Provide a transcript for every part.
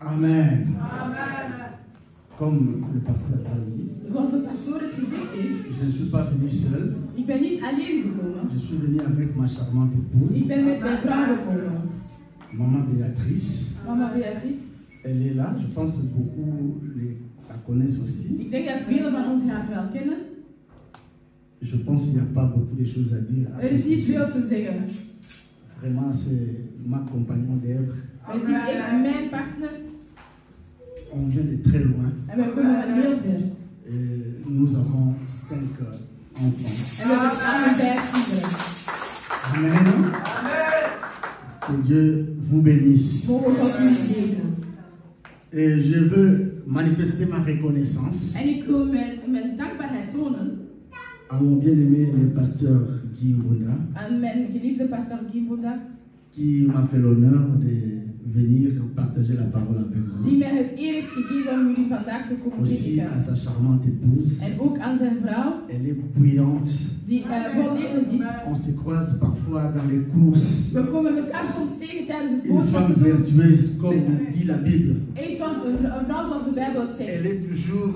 Amen. Amen. Comme le pasteur a dit, Zoals de pastoor het gezegd heeft, je ne suis pas venu seul. ik ben niet alleen gekomen. Je suis venu avec ma charmante épouse, Ik ben met mijn vrouw gekomen. maman Béatrice. Mama Beatrice. Elle est là. Je pense que beaucoup la connaissent aussi. Ik denk dat velen van ons haar wel kennen. Je pense qu'il n'y a pas beaucoup de choses à dire. À Er is ce niet sujet. veel te zeggen. Vraiment, c'est ma compagnon d'œuvre. Het is echt mijn partner On vient de très loin. en wij komen van heel ver. Et nous avons 5 enfants. En we hebben samen 5 kinderen. Amen. Que Dieu vous bénisse. Mogen God u zegenen. Et je veux manifester ma reconnaissance En ik wil mijn dankbaarheid tonen à mon bien-aimé, le pasteur Guy Mbunda, aan mijn geliefde pastor Guy Mbunda, qui m'a fait l'honneur de venir partager la parole avec vous. die mij het eer heeft gegeven om jullie vandaag te komen Aussi à prediken. sa charmante épouse. En ook aan zijn vrouw, Elle est bouillante. die vol leven ziet. On se croise parfois dans les courses. We komen elkaar soms tegen tijdens het Une femme boodschappen doen. vertueuse, comme dit la Bible. Echt zoals een vrouw zoals de Bijbel het zegt. Elle est toujours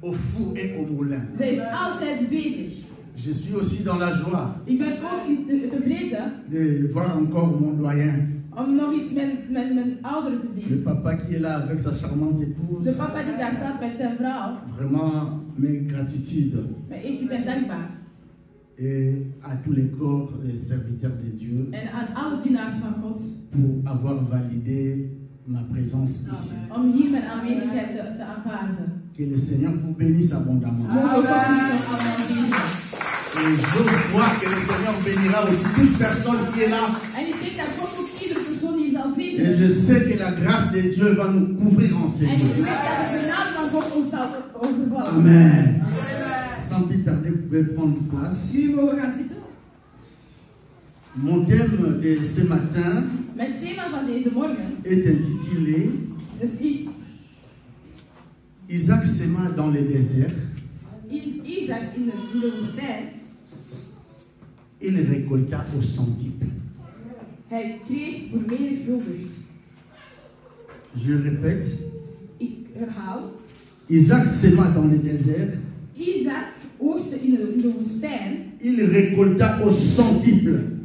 au four et au moulin. Zij is altijd bezig. Je suis aussi dans la joie Ik ben ook tevreden de voir encore mon doyen, om nog eens mijn ouderen te le zien. papa qui est là avec sa charmante De épouse. papa die daar staat met zijn vrouw. Vraiment, mes gratitudes. Maar echt, ik ben dankbaar. Et à tous les corps, les serviteurs de Dieu, En aan alle dienaars van God. pour avoir validé ma présence ici. Om hier mijn aanwezigheid te aanvaarden. Que le Seigneur vous bénisse abondamment. Mogen God ons nog allemaal zegenen. Et je crois que le Seigneur bénira aussi toute personne qui est là. En ik denk dat God ook iedere persoon hier zal Et zegenen. je sais que la grâce de Dieu va nous couvrir en ce En ik jour. weet dat de genade van God ons zal overvallen. Amen. Sans plus tarder, vous pouvez prendre place. Jullie mogen gaan zitten. Mon thème de ce matin Mijn thema van deze morgen est intitulé is Isaac sema dans le désert, Isaac in de woestijn. il récolta au centuple. Hij kreeg vermenigvuldigd. Je répète, Ik herhaal. Isaac sema dans le désert, Isaac oogste in de woestijn. il récolta au centuple.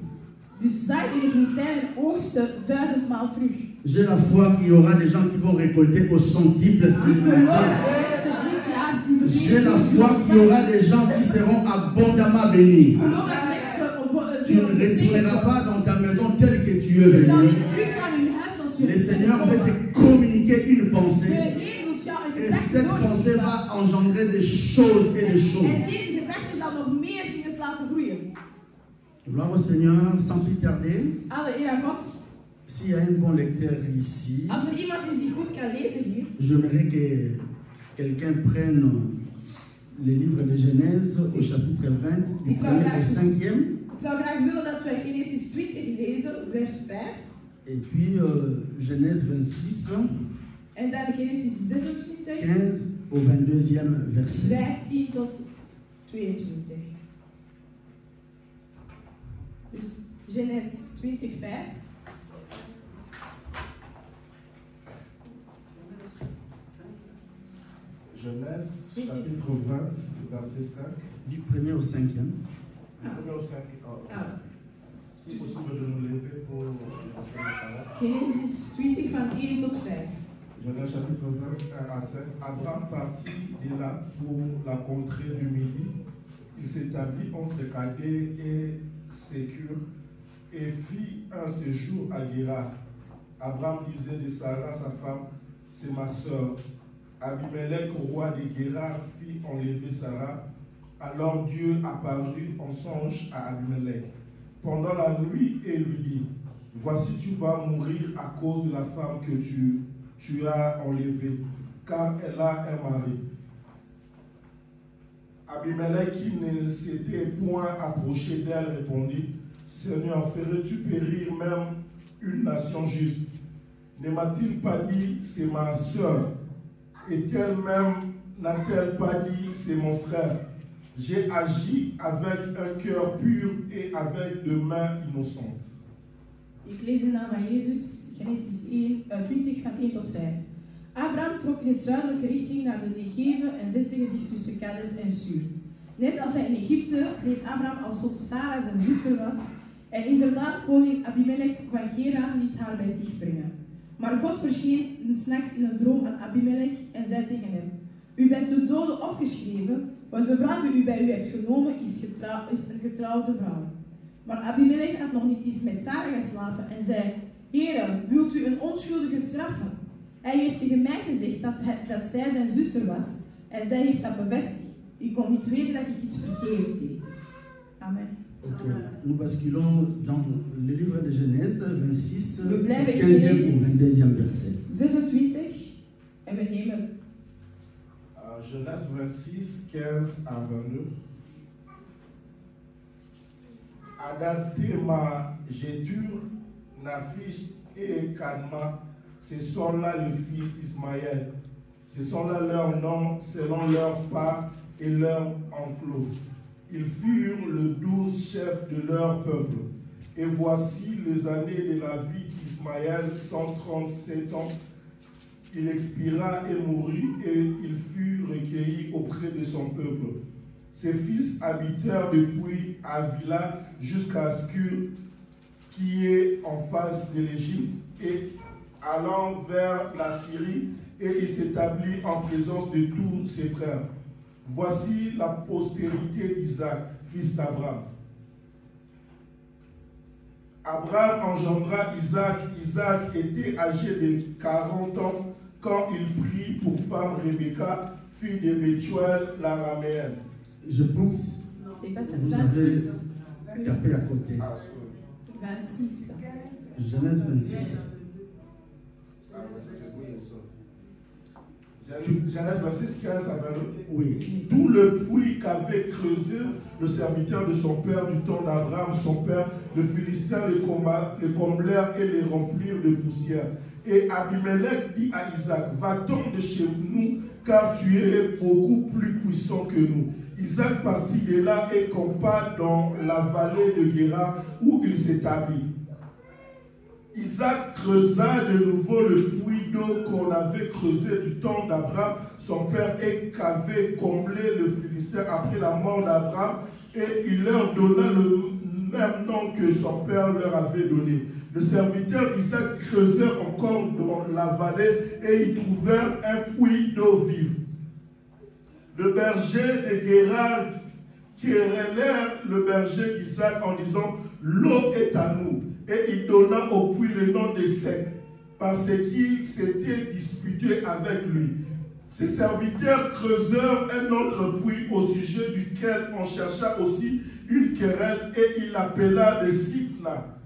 Dus zij in de woestijn en oogste 1000 maal terug. J'ai la foi qu'il y aura des gens qui vont récolter au centuple. Ik s'il vous geloof plaît. dat mensen dit jaar die J'ai la foi qu'il y aura des gens qui seront abondamment bénis. Ik geloof dat mensen Tu ne retourneras pas dans ta maison telle que tu es Je zal venu. niet teruggaan in huis als je Le Seigneur veut te communiquer une De pensée. Heer wil jou een Et gedachte cette pensée va engendrer des choses et des En choses. deze gedachte zal nog meer dingen laten groeien. Gloire au Seigneur, sans plus tarder. Alle eer aan God. S'il y a un bon lecteur ici, Als er iemand is die goed kan lezen hier, j'aimerais que quelqu'un prenne le livre de Genèse au chapitre 20, du 1er au 5e. ik zou graag willen dat wij Genesis 20 lezen, vers 5. Et puis Genèse 26, En dan Genesis 26, 15 au 22e verset. 15 tot 22. Dus Genesis 20, 5. Genèse, chapitre 20, verset 5. Du 1er au 5e. Du 1er au 5. Ah. Si possible de nous lever pour passer la parole. Genesis 20 van 1 tot 5. Genèse, chapitre 20, 1 à 5. Abraham partit de là pour la contrée du Midi. Il s'établit entre Chaldée et Sécur et fit un séjour à Guérar. Abraham disait de Sarah, sa femme, c'est ma sœur. Abimelech, roi de Guérar, fit enlever Sarah. Alors Dieu apparut en songe à Abimelech pendant la nuit et lui dit, voici tu vas mourir à cause de la femme que tu as enlevée, car elle a un mari. Abimelech, qui ne s'était point approché d'elle, répondit, Seigneur, ferais-tu périr même une nation juste? Ne m'a-t-il pas dit, c'est ma sœur? Et elle-même n'a-t-elle pas dit, c'est mon frère? J'ai agi avec un cœur pur et avec de mains innocentes. Ik lees de naam van Jezus, Genesis 20 van 1 tot 5. Abraham trok in de zuidelijke richting naar de Negev en vestigde zich tussen Kades en Shur. Net als hij in Egypte deed Abraham alsof Sarah zijn zuster was. En inderdaad, koning Abimelech van Gerar liet haar bij zich brengen. Maar God verscheen 's nachts in een droom aan Abimelech en zei tegen hem: U bent te dode opgeschreven, want de vrouw die u bij u hebt genomen is een getrouwde vrouw. Maar Abimelech had nog niet eens met Sarah geslapen en zei: Heere, wilt u een onschuldige straffen? Hij heeft tegen mij gezegd dat zij zijn zuster was en zij heeft dat bevestigd. Ik kon niet weten dat ik iets verkeerds deed. Amen. Okay. Nous basculons dans le livre de Genèse 26, We blijven in 15e au Genesis 22e verset. 26 en we nemen Genèse 26, 15 à 22. Adam, Théma, Jétur, Naphish et Kadma, ce sont là les fils d'Ismaël. Ce sont là leurs noms selon leur part et leur enclos. Ils furent les 12 chefs de leur peuple. Et voici les années de la vie d'Ismaël, 137 ans. Il expira et mourut, et il fut recueilli auprès de son peuple. Ses fils habitèrent depuis Avila jusqu'à Ascur, qui est en face de l'Égypte, et allant vers la Syrie, et il s'établit en présence de tous ses frères. Voici la postérité d'Isaac, fils d'Abraham. Abraham engendra Isaac. Isaac était âgé de 40 ans quand il prit pour femme Rebecca, fille de Bethuel l'araméenne. Je pense c'est pas ça, que vous 26. avez tapé à côté. 26. Genèse 26. Genèse 26, 15 à 22. Oui. D'où le puits qu'avait creusé le serviteur de son père du temps d'Abraham, son père, le Philistin les comblèrent et les remplirent de poussière. Et Abimelech dit à Isaac: Va-t'en de chez nous, car tu es beaucoup plus puissant que nous. Isaac partit de là et campa dans la vallée de Guérar où il s'établit. Isaac creusa de nouveau le puits d'eau qu'on avait creusé du temps d'Abraham, son père, et qu'avait comblé le Philistin après la mort d'Abraham, et il leur donna le même nom que son père leur avait donné. Le serviteur d'Isaac creusait encore dans la vallée, et ils trouvèrent un puits d'eau vive. Le berger de Guérar querellèrent le berger d'Isaac en disant: L'eau est à nous. Et il donna au puits le nom de Sec, parce qu'il s'était disputé avec lui. Ses serviteurs creusèrent un autre puits au sujet duquel on chercha aussi une querelle, et il l'appela de Sipna.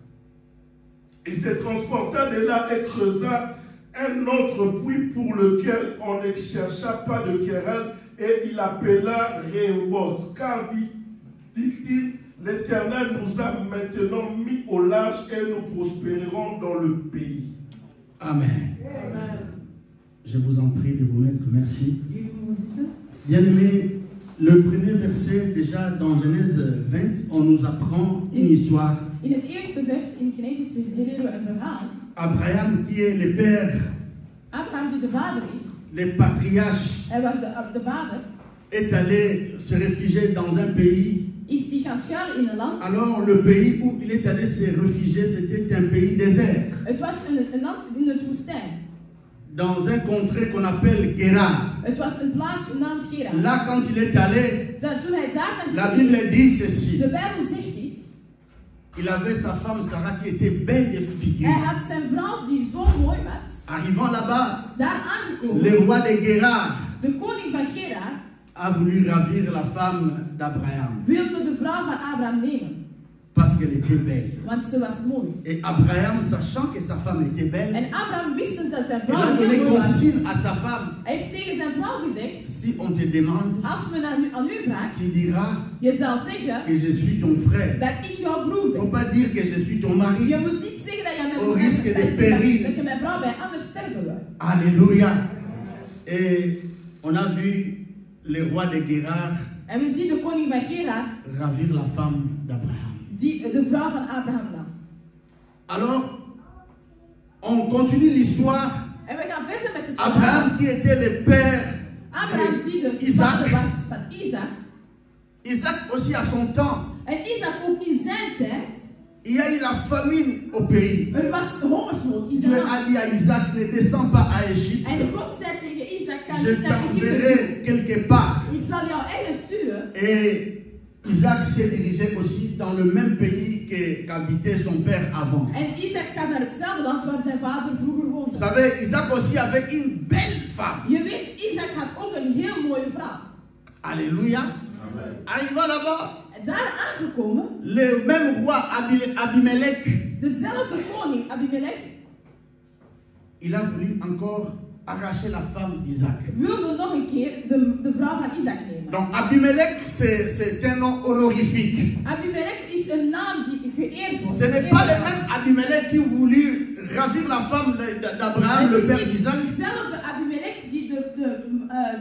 Il se transporta de là et creusa un autre puits pour lequel on ne chercha pas de querelle, et il l'appela Rehoboth, car dit-il: L'Éternel nous a maintenant mis au large et nous prospérerons dans le pays. Amen. Amen. Je vous en prie de vous mettre. Merci. Bien-aimés, le premier verset, déjà dans Genèse 20, on nous apprend une histoire. In het eerste vers in Genesis leren we een verhaal. Abraham, qui est le père, Abraham die de vader is, le patriarche, hij was de vader, est allé se réfugier dans un pays. is zich gaan schuilen in een land. Alors le pays où il est allé se réfugier, c'était un pays désert. Het was een land in de woestijn. Dans un contrée qu'on appelle Guérar. Het was een plaats genaamd Gerar. Là, quand il est allé, Toen hij daar la naartoe Bible ging, dit ceci. de Bijbel zegt iets. Il avait sa femme Sarah qui était belle de figure. Hij had zijn vrouw die zo mooi was. Arrivant là-bas, Daar aangekomen. le roi de Guérar De koning van Gerar a voulu ravir la femme d'Abraham wilde de vrouw van Abraham nemen. parce qu'elle était belle. Want ze was mooi. Et Abraham, sachant que sa femme était belle, En Abraham wist dat zijn il vrouw a heel donné mooi was. consigne à sa femme: Hij heeft tegen zijn vrouw gezegd: si on te demande, als men aan u vraagt, tu diras je zal zeggen que je suis ton frère. dat ik jouw Il broer ne faut ben. pas dire que je suis ton mari. Je moet niet zeggen dat je Au risque de péril. dat je mijn vrouw bij anders sterven wil. Alléluia. Et on a vu le roi de Guérar En we zien de koning van Gerar ravir la femme d'Abraham. die de vrouw van Abraham nam. Alors, on continue l'histoire. En we gaan verder met het Abraham qui était le père Abraham die de Isaac. vader was van Isaac. Isaac aussi à son temps. En Isaac ook in zijn tijd. Il y a eu la famine au pays. Was hongersnood in Dieu zijn a land. dit à Isaac, ne descends pas à Égypte. En God zei tegen Isaac, ga Je niet naar Egypte toe. t'enverrai quelque part. Ik zal jou ergens sturen. Et Isaac s'est dirigé aussi dans le même pays qu'habitait son père avant. En Isaac gaat naar hetzelfde land waar zijn vader vroeger woonde. Vous savez, Isaac aussi avait une belle femme. Je weet, Isaac had ook een heel mooie vrouw. Alléluia. Arrivant là-bas, En daar aangekomen, le même roi Abimelech, dezelfde koning Abimelech il a voulu encore arracher la femme d'Isaac. wilde nog een keer de vrouw van Isaac nemen. Donc Abimelech, c'est un nom honorifique. Abimelech is een naam die geëerd wordt. Ce n'est pas le même Abimelech qui voulut ravir la femme d'Abraham, le père d'Isaac. Dezelfde Abimelech die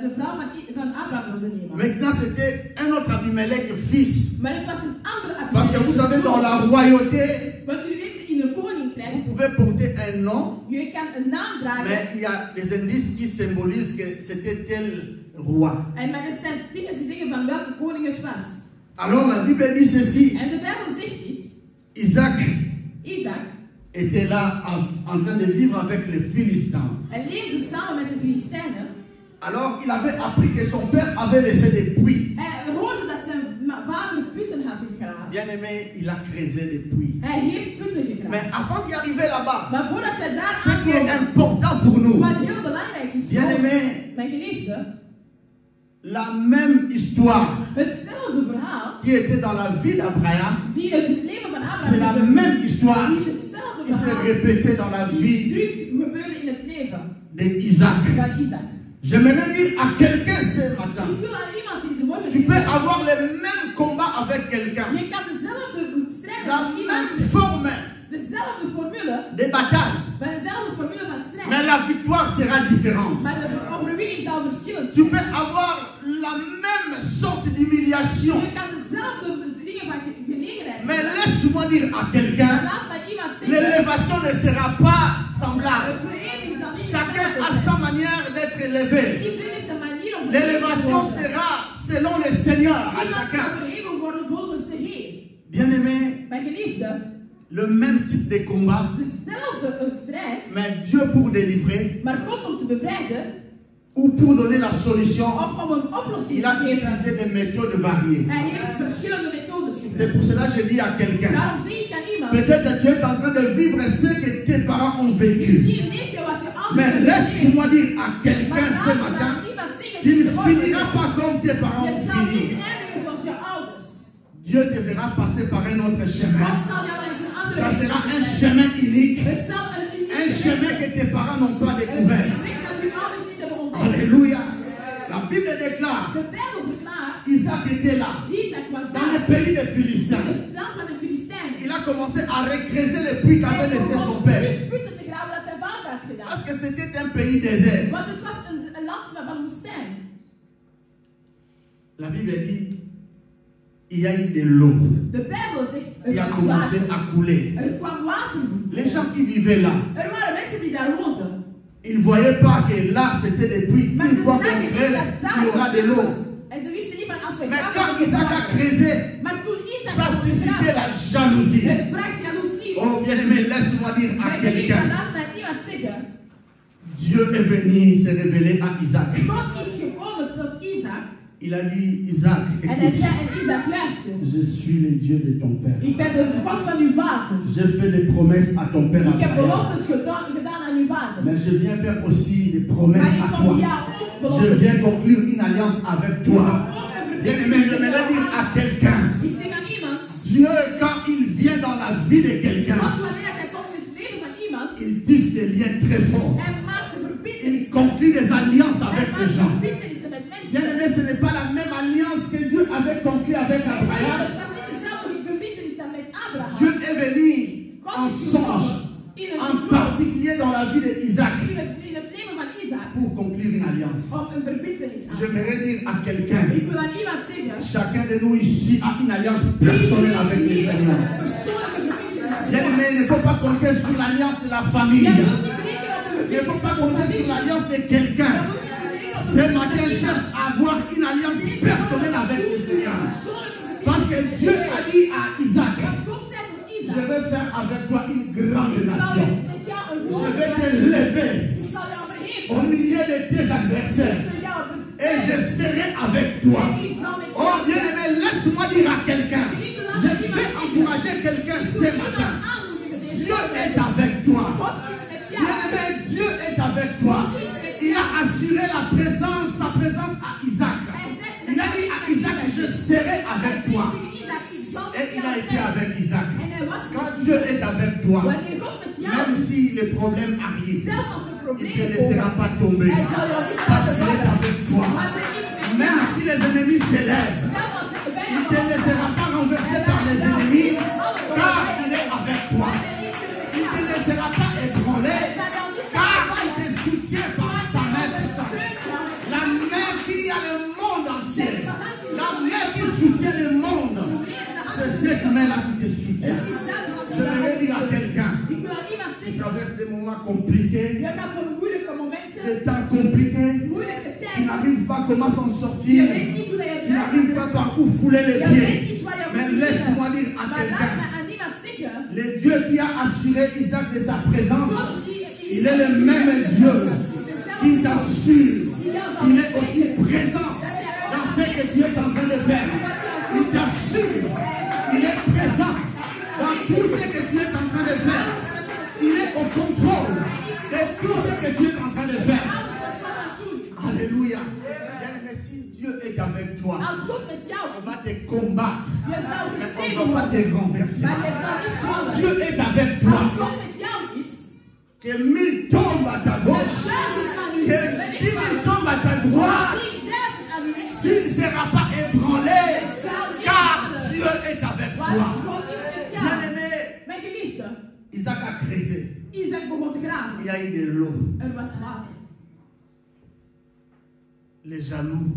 de vrouw van Abraham wilde nemen. Maintenant, c'était un autre Abimelech, fils. Maar het was een andere Abimelech. Parce que vous savez, dans la royauté, Want u weet, in een koninkrijk, vous pouvez porter un nom, je kan een naam dragen. mais il y a des indices qui symbolisent que c'était tel roi. Maar het zijn dingen die zeggen van welke koning het was. Alors la Bible dit ceci. En de Bijbel zegt iets. Isaac Isaac était là en train de vivre avec les Philistins. Hij leefde samen met de Filistijnen. Alors il avait appris que son père avait laissé des puits. Hij hoorde dat zijn vader putten had gegraven. Bien aimé, il a creusé des puits. Hij heeft putten gegraven. Mais avant d'y arriver là-bas, Maar voordat zij daar ce qui est aankomen, important pour nous, wat heel belangrijk is, bien aimé, mijn geliefde, la même histoire hetzelfde verhaal qui était dans la vie d'Abraham, die het leven van c'est la Abraham même histoire is hetzelfde qui s'est verhaal répétée dans la die vie terug gebeurde in het leven d'Isaac. van Isaac. J'aimerais dire à quelqu'un ce matin, Ik wil aan iemand deze morgen tu peux zeggen, avoir le même combat avec quelqu'un, je kan dezelfde strijd la als iemand, même forme dezelfde formule, de bataille, bij dezelfde formule van strijd. mais la victoire sera différente. Maar de overwinning zal verschillend Tu zijn. peux avoir la même sorte d'humiliation, Je kan dezelfde dingen van gelegenheid mais hebben. laisse-moi dire à quelqu'un, Laat maar iemand zeggen, l'élévation ne sera pas semblable. het verheving zal niet Chacun hetzelfde a zijn. sa manière d'être élevé. Iedereen heeft zijn manier om L'élévation verheven te worden. sera selon le Seigneur à Iemand chacun. zal verheven worden volgens de Heer. Bien aimé, Mijn geliefde, le même type de combat, dezelfde strijd, mais Dieu pour délivrer maar God om te bevrijden ou pour donner la solution, of om een oplossing il te a geven. utilisé des méthodes variées. Hij heeft verschillende methodes C'est gebruikt. pour cela que je dis à quelqu'un, Daarom zeg ik aan iemand, peut-être que tu es en train de vivre ce que tes parents ont vécu. misschien leef je wat je Mais ouders laisse-moi dire à maar quelqu'un ce laat matin, maar iemand zeggen, tu ne deze morgen, finiras pas comme tes parents je ont zal niet fini. eindigen zoals je ouders. Dieu te verra passer par un autre chemin. God zal jou eens een andere Ça weg sera un wijzen. chemin unique, Het zal een unieke un weg chemin zijn. que tes parents n'ont pas Een découvert. weg dat je ouders niet hebben ontdekt. Alléluia. La Bible déclare, De Bijbel verklaart, Isaac était là, Isaac was dans le daar, pays des Philistins. in het land van de Filistijnen. Il a commencé à recreuser les puits qu'avait laissé son père. Putten te graven dat zijn vader had gedaan. Parce que c'était un pays désert. Want het was een land van woestijn. La Bible dit, il y a eu de l'eau. De Bijbel zegt, Il a het was commencé water. à couler. Er kwam water. Les gens qui vivaient là, Er waren mensen die daar woonden. ils ne voyaient pas que là c'était des puits. Maar Une ze fois qu'on zagen niet creuse, dat daar il y aura de put l'eau. was. En ze wisten niet van als we Mais graven, quand dan is Isaac a water. creusé, Maar toen Isaac ça had suscitait gegraven, la jalousie. het bracht jaloezie. Oh bien-aimé, laisse-moi dire à Maar quelqu'un, laat mij iemand zeggen, Dieu est venu se révéler à Isaac. God is gekomen tot Isaac. Il a dit, Isaac, En hij écoute, zei aan Isaac, luister. je suis le Dieu de ton père. Ik ben de God van uw vader. J'ai fait des promesses à ton père Ik heb Abraham. beloftes gedaan aan uw vader. Mais je viens faire aussi des Maar promesses à ik kom toi. jou ook Je beloftes. viens conclure une alliance avec toi. Bien-aimé, je vais dire à quelqu'un, Ik zeg aan iemand, Dieu, quand il vient dans la vie de quelqu'un, God wanneer hij komt in het leven van iemand, il tisse des liens très forts. hij maakt een Il verbintenis. conclut des alliances Hij avec les maakt gens. verbintenissen met mensen. Bien-aimé, ce n'est pas la même alliance que Dieu avait conclue avec Abraham. Het was niet dezelfde verbintenis dan met Abraham. Dieu est venu en God is songe, gekomen in en een droom, particulier dans la vie d'Isaac, in het leven van Isaac, pour conclure une alliance. om een verbintenis aan te J'aimerais dire à quelqu'un, Ik wil aan iemand zeggen, chacun de nous ici a une alliance personnelle avec le Seigneur. persoonlijke verbintenis. Bien-aimé, il ne faut pas compter sur l'alliance de la Je famille. moet niet rekenen op de ne faut pas compter sur l'alliance de quelqu'un. Ce matin, cherche à avoir une alliance personnelle avec le Seigneur. Parce que Dieu a dit à Isaac, je vais faire avec toi une grande nation. Je vais te lever au milieu de tes adversaires. Et je serai avec toi. Oh bien-aimé, laisse-moi dire à quelqu'un. Je vais encourager quelqu'un ce matin. Dieu est avec toi. Bien-aimé, Dieu est avec toi. Il a assuré sa présence à Isaac. Il a dit à Isaac, je serai avec toi. Et il a été avec Isaac. Quand Dieu est avec toi, même si les problèmes arrivent, il ne te laissera pas tomber. Parce qu'il est avec toi. Même si les ennemis s'élèvent, il ne te laissera pas renverser par les ennemis, car il est avec toi. Il ne te laissera pas ébranler, car il te soutient par sa main puissante. La main qui a le monde entier, la main qui soutient le monde, c'est cette main-là qui te soutient. Je vais dire à quelqu'un qui traverse des moments compliqués, des temps compliqués, qui n'arrive pas comment s'en sortir, qui n'arrive pas par où fouler les pieds. Mais laisse-moi dire à quelqu'un, le Dieu qui a assuré Isaac de sa présence, il est le même Dieu qui t'assure. Il est aussi présent dans ce que Dieu est en train de faire. Il t'assure. Il est présent dans tout ce que Dieu est en train de faire. Il est au contrôle de tout ce que Dieu est en train de faire. Alléluia. Mais si Dieu est avec toi, on va te combattre, mais on ne va pas te renverser. Si Dieu est avec toi, que 1000 tombent à ta gauche, que 10 000 tombent à ta droite, tu ne seras pas ébranlé, car Dieu est avec toi. Bien-aimé, Isaac a creusé. Il y a eu de l'eau. Les jaloux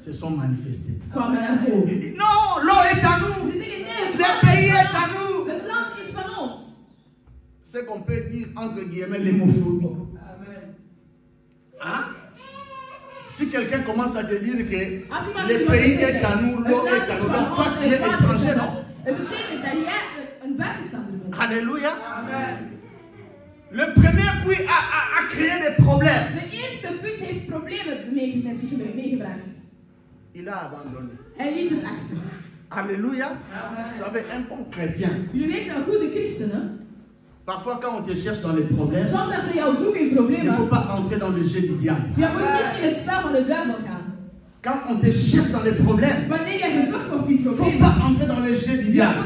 se sont manifestés. Il dit non, l'eau est à nous. Le pays est à nous. C'est qu'on peut dire entre guillemets l'hémophobie. Hein? Si quelqu'un commence à te dire que le pays est à nous, l'eau est à nous, donc toi tu es étranger, non? Alléluia. Le premier puits a créé des problèmes. Il a abandonné. Alléluia. Vous savez, un bon chrétien. Parfois, quand on te cherche dans les problèmes, il ne faut pas entrer dans le jeu du diable. Quand on te cherche dans les problèmes, il ne faut pas entrer dans le jeu du diable.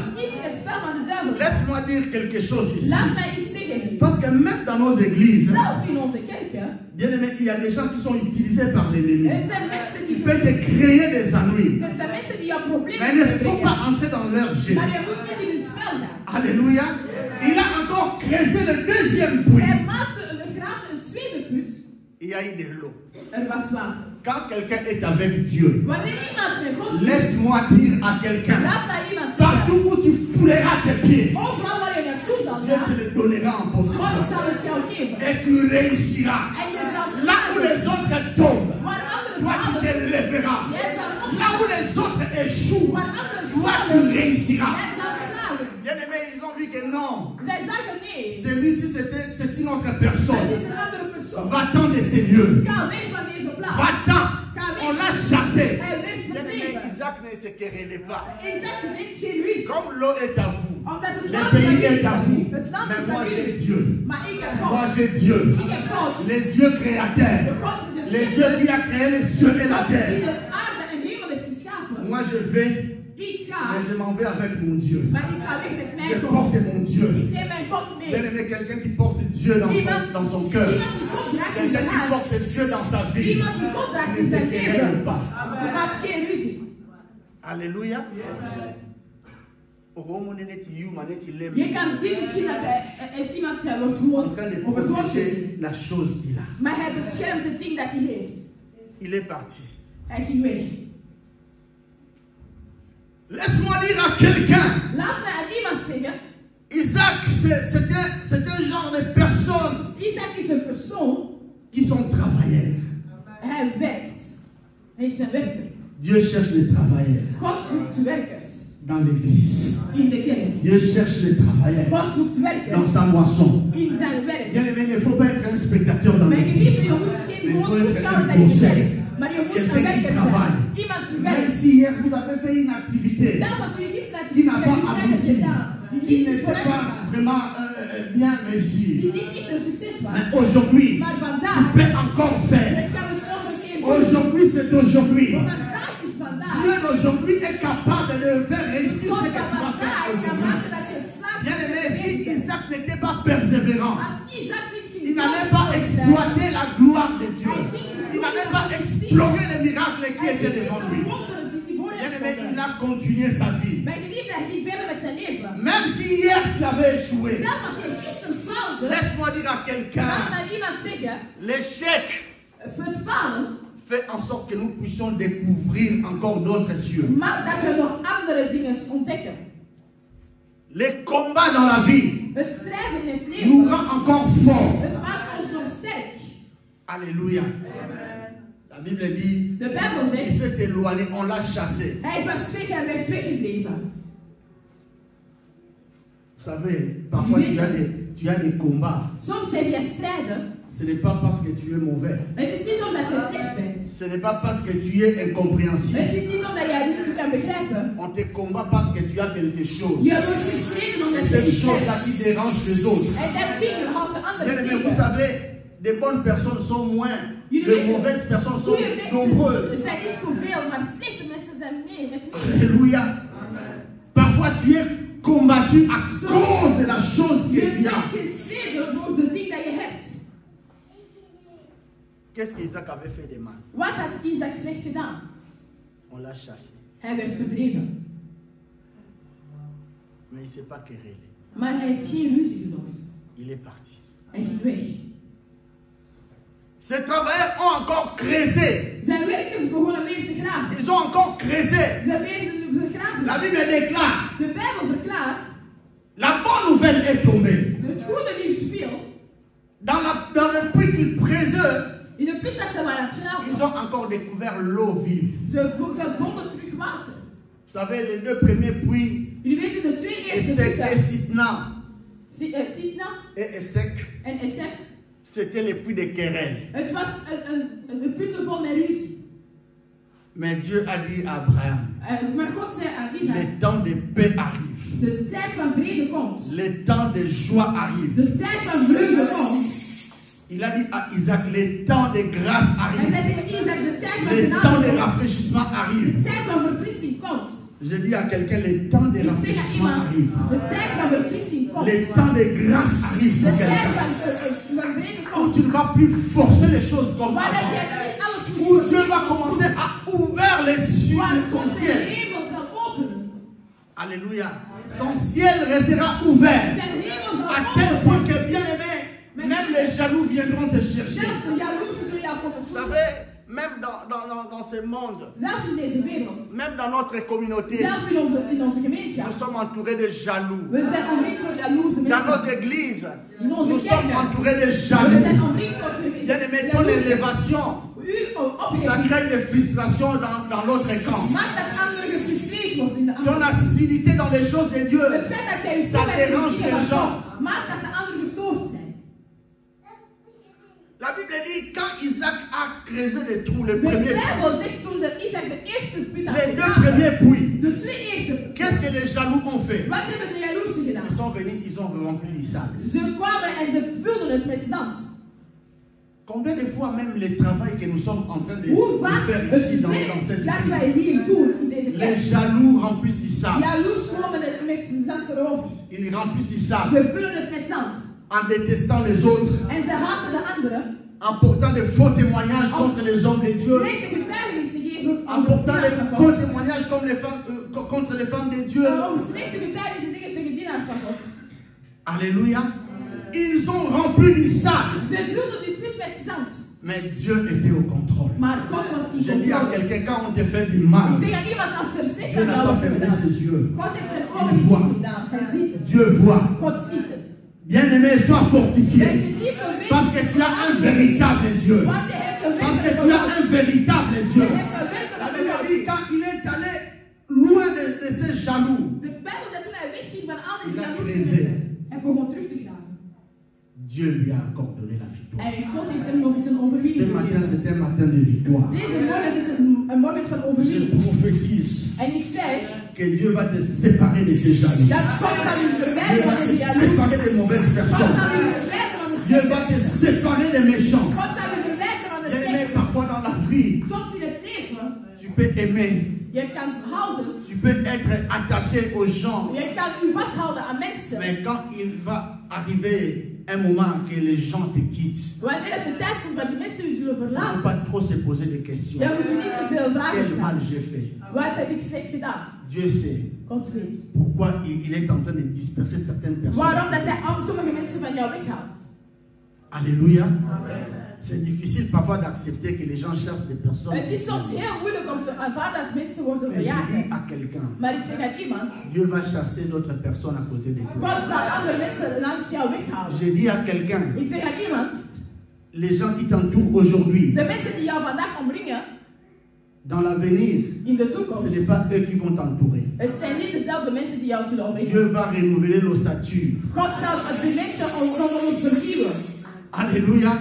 Laisse-moi dire quelque chose ici. Parce que même dans nos églises, bien aimé, il y a des gens qui sont utilisés par l'ennemi. Il peut te créer des ennuis. Mais il ne faut pas entrer dans leur jeu. Alléluia. Il a encore creusé le deuxième puits. Il y a eu de l'eau. Quand quelqu'un est avec Dieu, laisse-moi dire à quelqu'un, partout où tu fouleras tes pieds, Dieu te le donnera en possession. Et tu réussiras. Là où les autres tombent, toi tu te lèveras. Là où les autres échouent, toi tu réussiras. Bien aimé, ils ont vu que non. Celui-ci c'est une autre personne. Va-t'en de ces lieux. Va-t'en. On l'a chassé. Bien aimé, Isaac ne se querellait pas. Comme l'eau est à vous, le pays est à vous. Mais moi j'ai Dieu. Moi j'ai Dieu. Le Dieu créateur. Le Dieu qui a créé les cieux et la terre. Moi je vais. Mais je m'en vais avec mon Dieu. Je porte mon Dieu. Bien aimé, quelqu'un qui porte Dieu dans son cœur. Quelqu'un qui porte Dieu dans sa vie. Ne se querelle pas. Alléluia. Je kan zien misschien dat is iemand wordt gewoon protéger la chose qu'il a. Maar hij beschermt het ding dat hij heeft. Il est parti. Hij ging weg. Laisse-moi dire à quelqu'un. Laat mij aan iemand zeggen. Isaac, c'est un genre de personne Isaac is een persoon. Qui sont travailleurs. Hij werkt. Hij is een werker. Dieu cherche les travailleurs. God zoekt werkers. Dans l'église. In de kerk. Dieu cherche les travailleurs. God zoekt werkers. Dans sa moisson. In zijn werk. Bien aimé, il ne faut pas être un spectateur dans Mijn l'église. geliefde, je moet geen Mais il faut gewoon être toeschouwer un zijn in de conseil. kerk. Maar je moet een Quelqu'un qui werker travaille. zijn. Iemand die Même werkt. si hier vous avez fait une activité Zelfs als je iets laat qui zien, n'a pas abouti, die qui niet is n'était pas vooruitgegaan, vraiment bien réussi. die niet echt een succes Mais was. aujourd'hui, Maar tu vandaag, peux encore faire. ik kan het nog een keer doen. Aujourd'hui, c'est aujourd'hui. Vandaag is vandaag. Dieu aujourd'hui est capable de faire réussir God ce que van tu vas vandaag faire kan aujourd'hui. maken dat je het slaat. Bien aimé, si Isaac n'était pas persévérant, Als Isaac niet il n'allait pas exploiter la gloire de Dieu. Il n'allait pas explorer les miracles qui étaient devant lui. Bien aimé, il a continué sa vie. Mijn geliefde, hij ging verder met zijn leven. Même si hier tu avais échoué, Zelfs als je gisteren faalde, laisse-moi dire à laat quelqu'un, maar iemand zeggen, l'échec het falen fait en sorte que nous puissions découvrir encore d'autres cieux. maakt dat we nog andere dingen ontdekken. Les combats dans la vie Het strijden in het nous leven, rend encore forts. het maakt ons nog sterk. Alléluia. La Bible dit, De Bijbel il zegt, s'est éloigné, on l'a chassé. hij was weg en werd weggebleven. Vous savez, parfois tu as des combats. Soms heb je strijden, Ce n'est pas parce que tu es mauvais. het is niet omdat je slecht bent. Ce n'est pas parce que tu es incompréhensible. Het is niet omdat je het niet kan begrijpen. On te combat parce que tu as quelque chose. Je wordt gestreden omdat je Cette iets chose-là hebt. qui dérange les autres. En dat dingen houdt de andere Bien aimé, vous tegen. savez, des bonnes personnes sont moins, Jullie de weten, mauvaises personnes sont goede mensen nombreuses. zijn niet zoveel, maar slechte mensen zijn meer. Met meer. Alléluia. Parfois tu es combattu à cause de la chose que Je tu bent as. gestreden voor de dingen dat je hebt. Qu'est-ce qu'Isaac avait fait de mal? Wat had Isaac slecht gedaan? On l'a chassé. Hij werd verdreven. Mais il ne s'est pas querellé. Maar hij heeft geen ruzie gezocht. Il est parti. Hij ging weg. Ces travailleurs ont encore creusé. Zijn werkers begonnen weer te graven. Ils ont encore creusé. Ze zijn weer te graven. La Bible déclare, De Bijbel verklaart, la bonne nouvelle est tombée. het goede nieuws viel. Dans le puits qu'ils creusaient, In de put dat ze waren aan het ils graven, ont encore découvert l'eau vive. ze vonden terug water. Vous savez, les deux premiers puits, Jullie weten de twee eerste Essek et putten, Sitna, Sitna et Essek, en Essek, c'était les puits de querelle. het was een putten vol met ruzie. Mais Dieu a dit à Abraham, Maar God zei aan Isaac, le temps de paix arrive. de tijd van vrede komt. Le temps de joie arrive. De tijd van vreugde komt. Il a dit à Isaac, le temps de grâce Hij arrive. zei tegen Isaac, de tijd van Le temps genade de komt. rafraîchissement arrive. De tijd van verfrissing komt. Je dis à quelqu'un, le temps de Ik zeg aan rafraîchissement iemand, arrive. de tijd van verfrissing komt. Le temps de grâce arrive De pour tijd quelqu'un. van vrede Où komt. tu ne vas plus forcer les choses comme Waar dat avant. jij niet alles Où Dieu va commencer à ouvrir les cieux waar de son God zijn ciel. hemel zal openen. Alléluia. Son ciel restera ouvert. Zijn hemel zal À tel point openen. que, bien aimé, même les jaloux viendront te chercher. Zelfs de jaloersen zullen jou komen Vous zoeken. savez, même dans ce monde, Zelfs in deze wereld. même dans notre communauté, Zelfs in onze gemeenschap. nous sommes entourés de jaloux. We zijn omringd door jaloerse Dans nos mensen. églises, In onze nous sommes kerken. entourés de We jaloux. zijn omringd door Bien aimé, ton jaloerse. élévation, ça Opgeven. crée des frustrations dans l'autre camp. Maakt dat anderen gefrustreerd wordt in de Ton andere. assiduité dans les choses de Dieu, Het feit dat jij je ça zo hebt dérange in de les dingen gens. van God, maakt dat de anderen gestoord zijn. La Bible dit, quand Isaac a creusé des trous, le De premier, Bijbel zegt toen dat Isaac de eerste put had les deux gegraven, premiers puits, de twee eerste putten, qu'est-ce que les jaloux ont fait? wat hebben de jaloersen Ils gedaan? sont venus, ils ont rempli le sable. Ze kwamen en ze vulden het met zand. Combien de fois même le travail que nous sommes en train de Hoe vaak faire het ici dans cette werk dat église, wij hier doen in deze les kerk. jaloux remplissent du sable. Jaloers komen het met zand erover. Ils remplissent du sable Ze vullen het met zand. en détestant les autres, En ze haten de anderen. en portant de faux témoignages contre les hommes de Dieu, Slechte getuigenissen geven en portant de faux témoignages comme les femmes, contre les femmes de Dieu. om slechte getuigenissen zeggen tegen dienaars van God. Alléluia. Ils ont rempli du sable. Ze vulden die put met zand. Mais Dieu était au contrôle. Maar God was in Je dis à controle. quelqu'un, quand on te fait du mal, Ik zeg aan iemand als er zegt Dieu dat n'a jou pas heeft fermé gedaan. ses yeux. God heeft zijn Il ogen voit. niet gedaan. Hij ziet het. Dieu voit. God ziet het. Bien-aimé, sois fortifié. Parce que tu as un véritable Dieu. Parce que tu as un véritable Dieu. La Bible dit quand il est allé loin de ces jaloux, il a creusé. Dieu lui a encore donné la victoire. Ce matin, c'est un matin de victoire. Je prophétise que Dieu va te séparer de tes jaloux. Dieu va te séparer des mauvaises personnes. Dieu va te séparer des méchants. Parfois dans la vie, tu peux aimer. Tu peux être attaché aux gens. Mais quand il va arriver un moment que les gens te quittent, il ne faut pas trop se poser des questions. Quel mal j'ai fait? Dieu sait pourquoi il est en train de disperser certaines personnes. Alléluia. C'est difficile parfois d'accepter que les gens chassent des personnes. Het is soms heel moeilijk om te aanvaarden dat mensen worden Mais je verjaagd. dis à quelqu'un, Maar ik zeg aan iemand, Dieu va chasser d'autres personnes à côté de toi. God zal andere mensen langs jou weghalen. Je dis à quelqu'un, Ik zeg aan iemand, les gens qui t'entourent aujourd'hui, de mensen die jou vandaag omringen, dans l'avenir, in de ce toekomst, n'est pas eux qui vont t'entourer. het zijn niet dezelfde mensen die jou zullen omringen. Dieu va renouveler l'ossature. God zal de mensen rondom ons vernieuwen. Alléluia.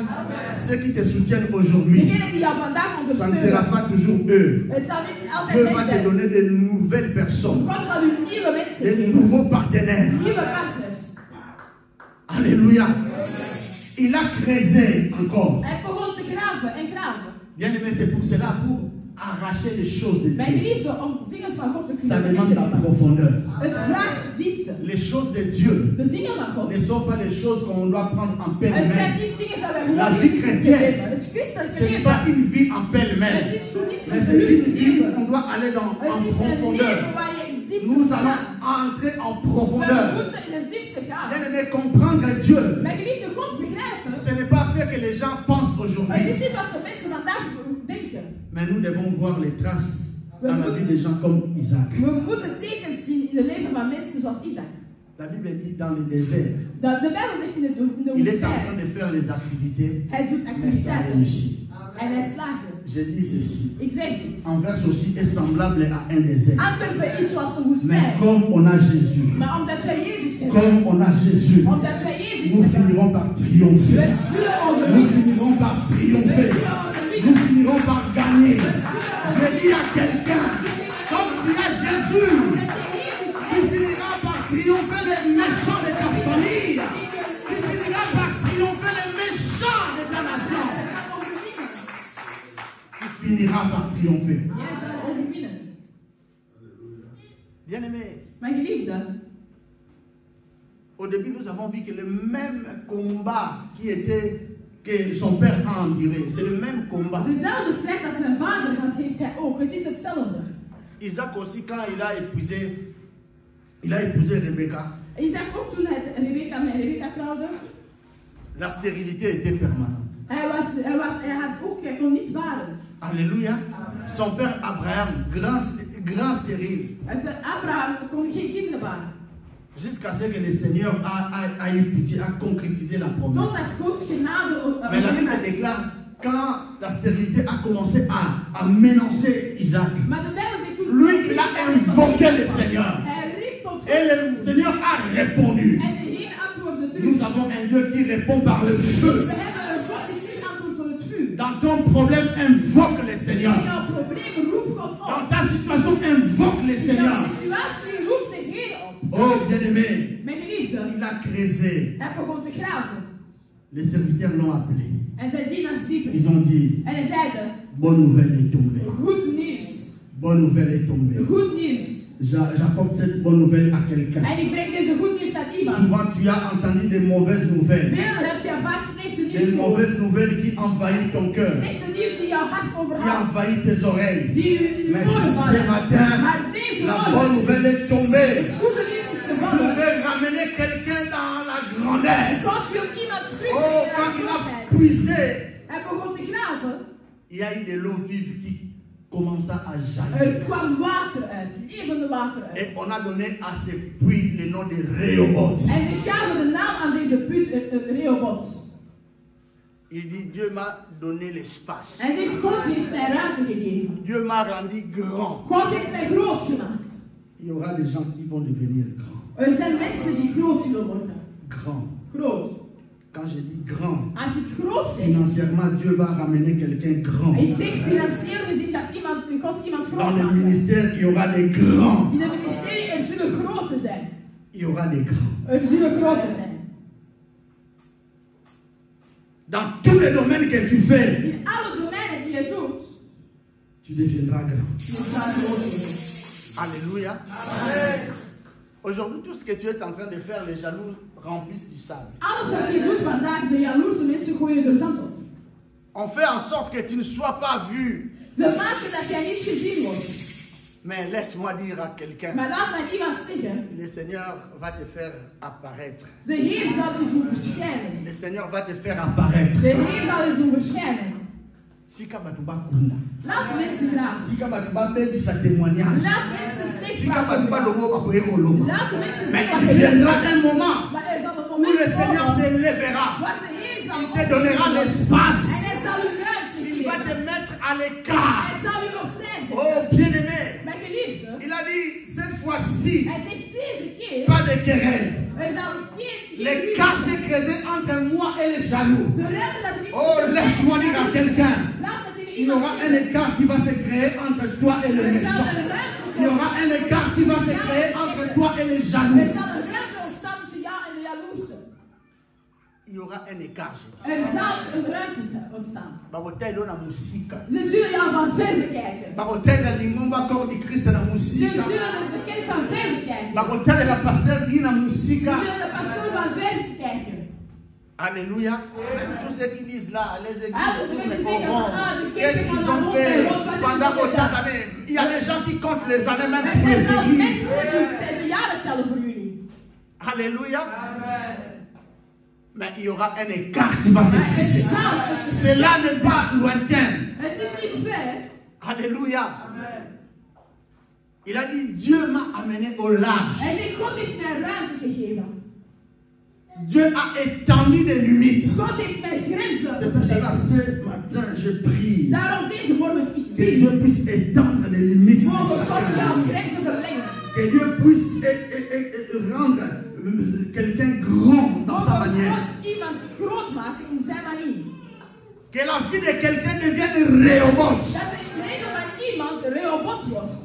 Ceux qui te soutiennent aujourd'hui, Degenen die jou vandaag ça ne sera ondersteunen, pas toujours eux. het zal niet Dieu altijd va hen te zijn. donner de nouvelles personnes, God zal u nieuwe mensen de geven, nouveaux partenaires. nieuwe partners. Alléluia. Il a creusé encore. Hij begon te graven en graven. Bien aimé, c'est pour cela, pour arracher les choses de Mijn Dieu. geliefde, om dingen van God te Ça demande la krijgen. profondeur. Het vraagt diepte. Les choses de Dieu De dingen van God. ne sont pas les choses qu'on doit prendre en Het pêle-mêle. zijn niet dingen die wij La gewoon vie in chrétienne, leven. Het christelijke ce n'est leven. pas une vie en Het pêle-mêle, is zo niet mais een c'est une gelukkig vie où leven. on doit aller en Het is een profondeur. leven waar je in diepte Nous moet allons gaan. entrer en We profondeur. moeten in een diepte gaan. Bien aimé, comprendre Dieu, Mijn geliefde, God begrijpen. ce n'est pas ce que les gens pensent Het is aujourd'hui, niet wat de mensen vandaag denken. mais nous devons voir les traces dans la vie des gens comme Isaac. We moeten tekens zien in het leven van mensen zoals Isaac. La Bible dit dans le désert, De Bijbel zegt in de il est en train woestijn. de faire les activités, Hij doet mais ça activiteiten. réussit. En hij slaagde. Je dis ceci, Ik zeg dit. Anvers aussi est semblable à un désert. Antwerpen is zoals een Mais woestijn. comme on a Jésus, Maar omdat wij Jezus hebben. comme on a Jésus, Omdat wij Jezus nous hebben. finirons par triompher. We zullen onze Nous liefde. finirons par triompher. Nous finirons par gagner. Je dis à quelqu'un, comme tu as Jésus, tu finiras par triompher les méchants de ta famille. Tu finiras par triompher les méchants de ta nation. Tu finiras par triompher. Jij zal overwinnen. Bien aimé, Mijn geliefde, au début nous avons vu que le même combat que son père a enduré, c'est le même combat. dezelfde strijd dat zijn vader had, heeft hij ook. Het is hetzelfde. Isaac aussi, quand il a épousé Rebecca, Isaac ook toen hij met Rebecca trouwde. la stérilité était permanente. Hij kon niet baren. Alléluia. Son père Abraham, grand stérile. Abraham kon geen kinderen baren. Jusqu'à ce que le Seigneur a eu pitié, a concrétisé la promesse. Totdat God genade Mais la Bible déclare, quand la stérilité a commencé à menacer Isaac, Maar de Bijbel zegt toen lui, il a invoqué le Seigneur. Hij riep tot God. Et le Seigneur a répondu. En de Heer antwoordde terug. Nous avons un Dieu qui répond par le feu. We hebben een God die terug antwoordt door het vuur. Dans ton problème, invoque le Seigneur. In jouw probleem roep God op. Dans ta situation, invoque le In jouw Seigneur. situatie roept de Heer op. Oh, bien-aimé, Mijn geliefde, il a creusé. hij begon te graven. Les serviteurs l'ont appelé. En zijn dienaars riepen. Ils ont dit, En hij zeide, bonne nouvelle est tombée. goed nieuws. Bonne nouvelle est tombée. Goed nieuws. J'apporte cette bonne nouvelle à quelqu'un. En ik breng deze goed nieuws aan iemand. Souvent, tu as entendu des mauvaises nouvelles. Veel heb je vaak slechte Des nieuws gehoord. mauvaises nouvelles qui envahissent ton cœur, Slechte nieuws die jouw hart qui overhaalt. envahissent tes oreilles. Die je Mais oren ce vallen. matin, Maar deze la morgen, bonne nouvelle est tombée. het goede nieuws is Je gevallen. vais ramener quelqu'un dans la grandeur. God wil iemand terug Oh, in quand de il grootheid. a puisé, Hij begon te graven. il y a eu de l'eau vive qui commença à jaillir. kwam water uit, levende water Et uit. on a donné à ce puits le nom de Rehoboth. En we gaven de naam aan deze put Rehoboth. Il dit, Dieu m'a donné l'espace. Hij zegt, God heeft mij ruimte gegeven. Dieu m'a rendu grand. God heeft mij groot gemaakt. Il y aura des gens qui vont devenir grands. Er zijn mensen die groot zullen worden. Grands. Groot. Quand je dis grand, Als ik groot zeg, financièrement, Dieu va ramener quelqu'un grand. ik zeg financieel gezien dat God iemand groot Dans le maakt. ministère, il y aura des grands. In het ministerie er zullen grote zijn. Il y aura des grands. Er zullen grote zijn. Dans tous les domaines que tu fais, In alle domeinen die je doet, tu deviendras grand. je gaat groot worden. Alléluia. Aujourd'hui, tout ce que tu es en train de faire, les jaloux remplissent du sable. Alles wat je doet vandaag, de jaloerse mensen gooien er zand op. On fait en sorte que tu ne sois pas vu. Ze maken dat jij niet gezien wordt. Mais laisse-moi dire à quelqu'un, Maar laat mij iemand zeggen, le Seigneur va te faire apparaître. de Heer zal u doen verschijnen. Le Seigneur va te faire apparaître. De Heer zal u doen verschijnen. Sika batuba kunda. Laat mensen praten. Sika batuba bebi sa témoignage. Laat mensen steeds Sika batuba praten. logo bakoye koloma. Laat de mensen Mais zeggen il wat je viendra doet. un moment Maar er zal een où moment le Seigneur komen se lèvera. waar de Heer zal Il te donnera l'espace. en hij zal u ruimte Il va te geven. mettre à l'écart. Hij zal u opzij Oh, zetten. bien-aimé. Mijn geliefde, Il a dit, cette fois-ci, hij zegt deze keer, pas de querelle. er zal geen Les ruzie cas zijn. se creuser entre moi et les jaloux. De ruimte dat er niet Oh, laisse-moi dire à quelqu'un. Laat me tegen Il y aura iemand un zeggen. écart qui va se créer entre toi et le Er zal méchant. een ruimte Il y aura un écart qui va se créer entre toi et les jaloux. Er zal een ruimte ontstaan tussen jou en de jaloerse. Il y aura un écart, j'ai dit. Er zal een ruimte ontstaan. Bakotelo na musika. Ze zullen jou van ver bekijken. Bakotela limomba corps de Christ na Ze musika. zullen de kerk van ver bekijken. Bakotela la pasteur qui na Ze musika. zullen de pastoor van ver bekijken. Alléluia. Même tous ceux qui disent là, les Ah, églises, vous tous devez les dire, corrompent. ah, le Qu'est-ce Christ qu'ils va ont la fait monter, pendant l'autre va autant dire, d'années? Il y a des gens qui comptent les années même Er pour les zijn zelfs églises. mensen die de jaren tellen voor jullie. Alléluia. Mais il y aura un écart qui va se Maar het créer. is waar, het is- Cela n'est pas lointain. Het is niet ver. Alléluia. Il a dit, Dieu m'a amené au large. Hij zegt, God heeft mij ruimte gegeven. Dieu a étendu les limites. God heeft mij grenzen C'est pour cela, verlegd. ce matin, je prie Daarom deze morgen ik que Dieu bid. puisse étendre les limites. Mogen God jouw grenzen verlengen. Que Dieu puisse rendre quelqu'un grand dans sa Mogen manière. God iemand groot maken in zijn manier. Que la vie de quelqu'un devienne Rehoboth. Dat het leven van iemand Rehoboth wordt.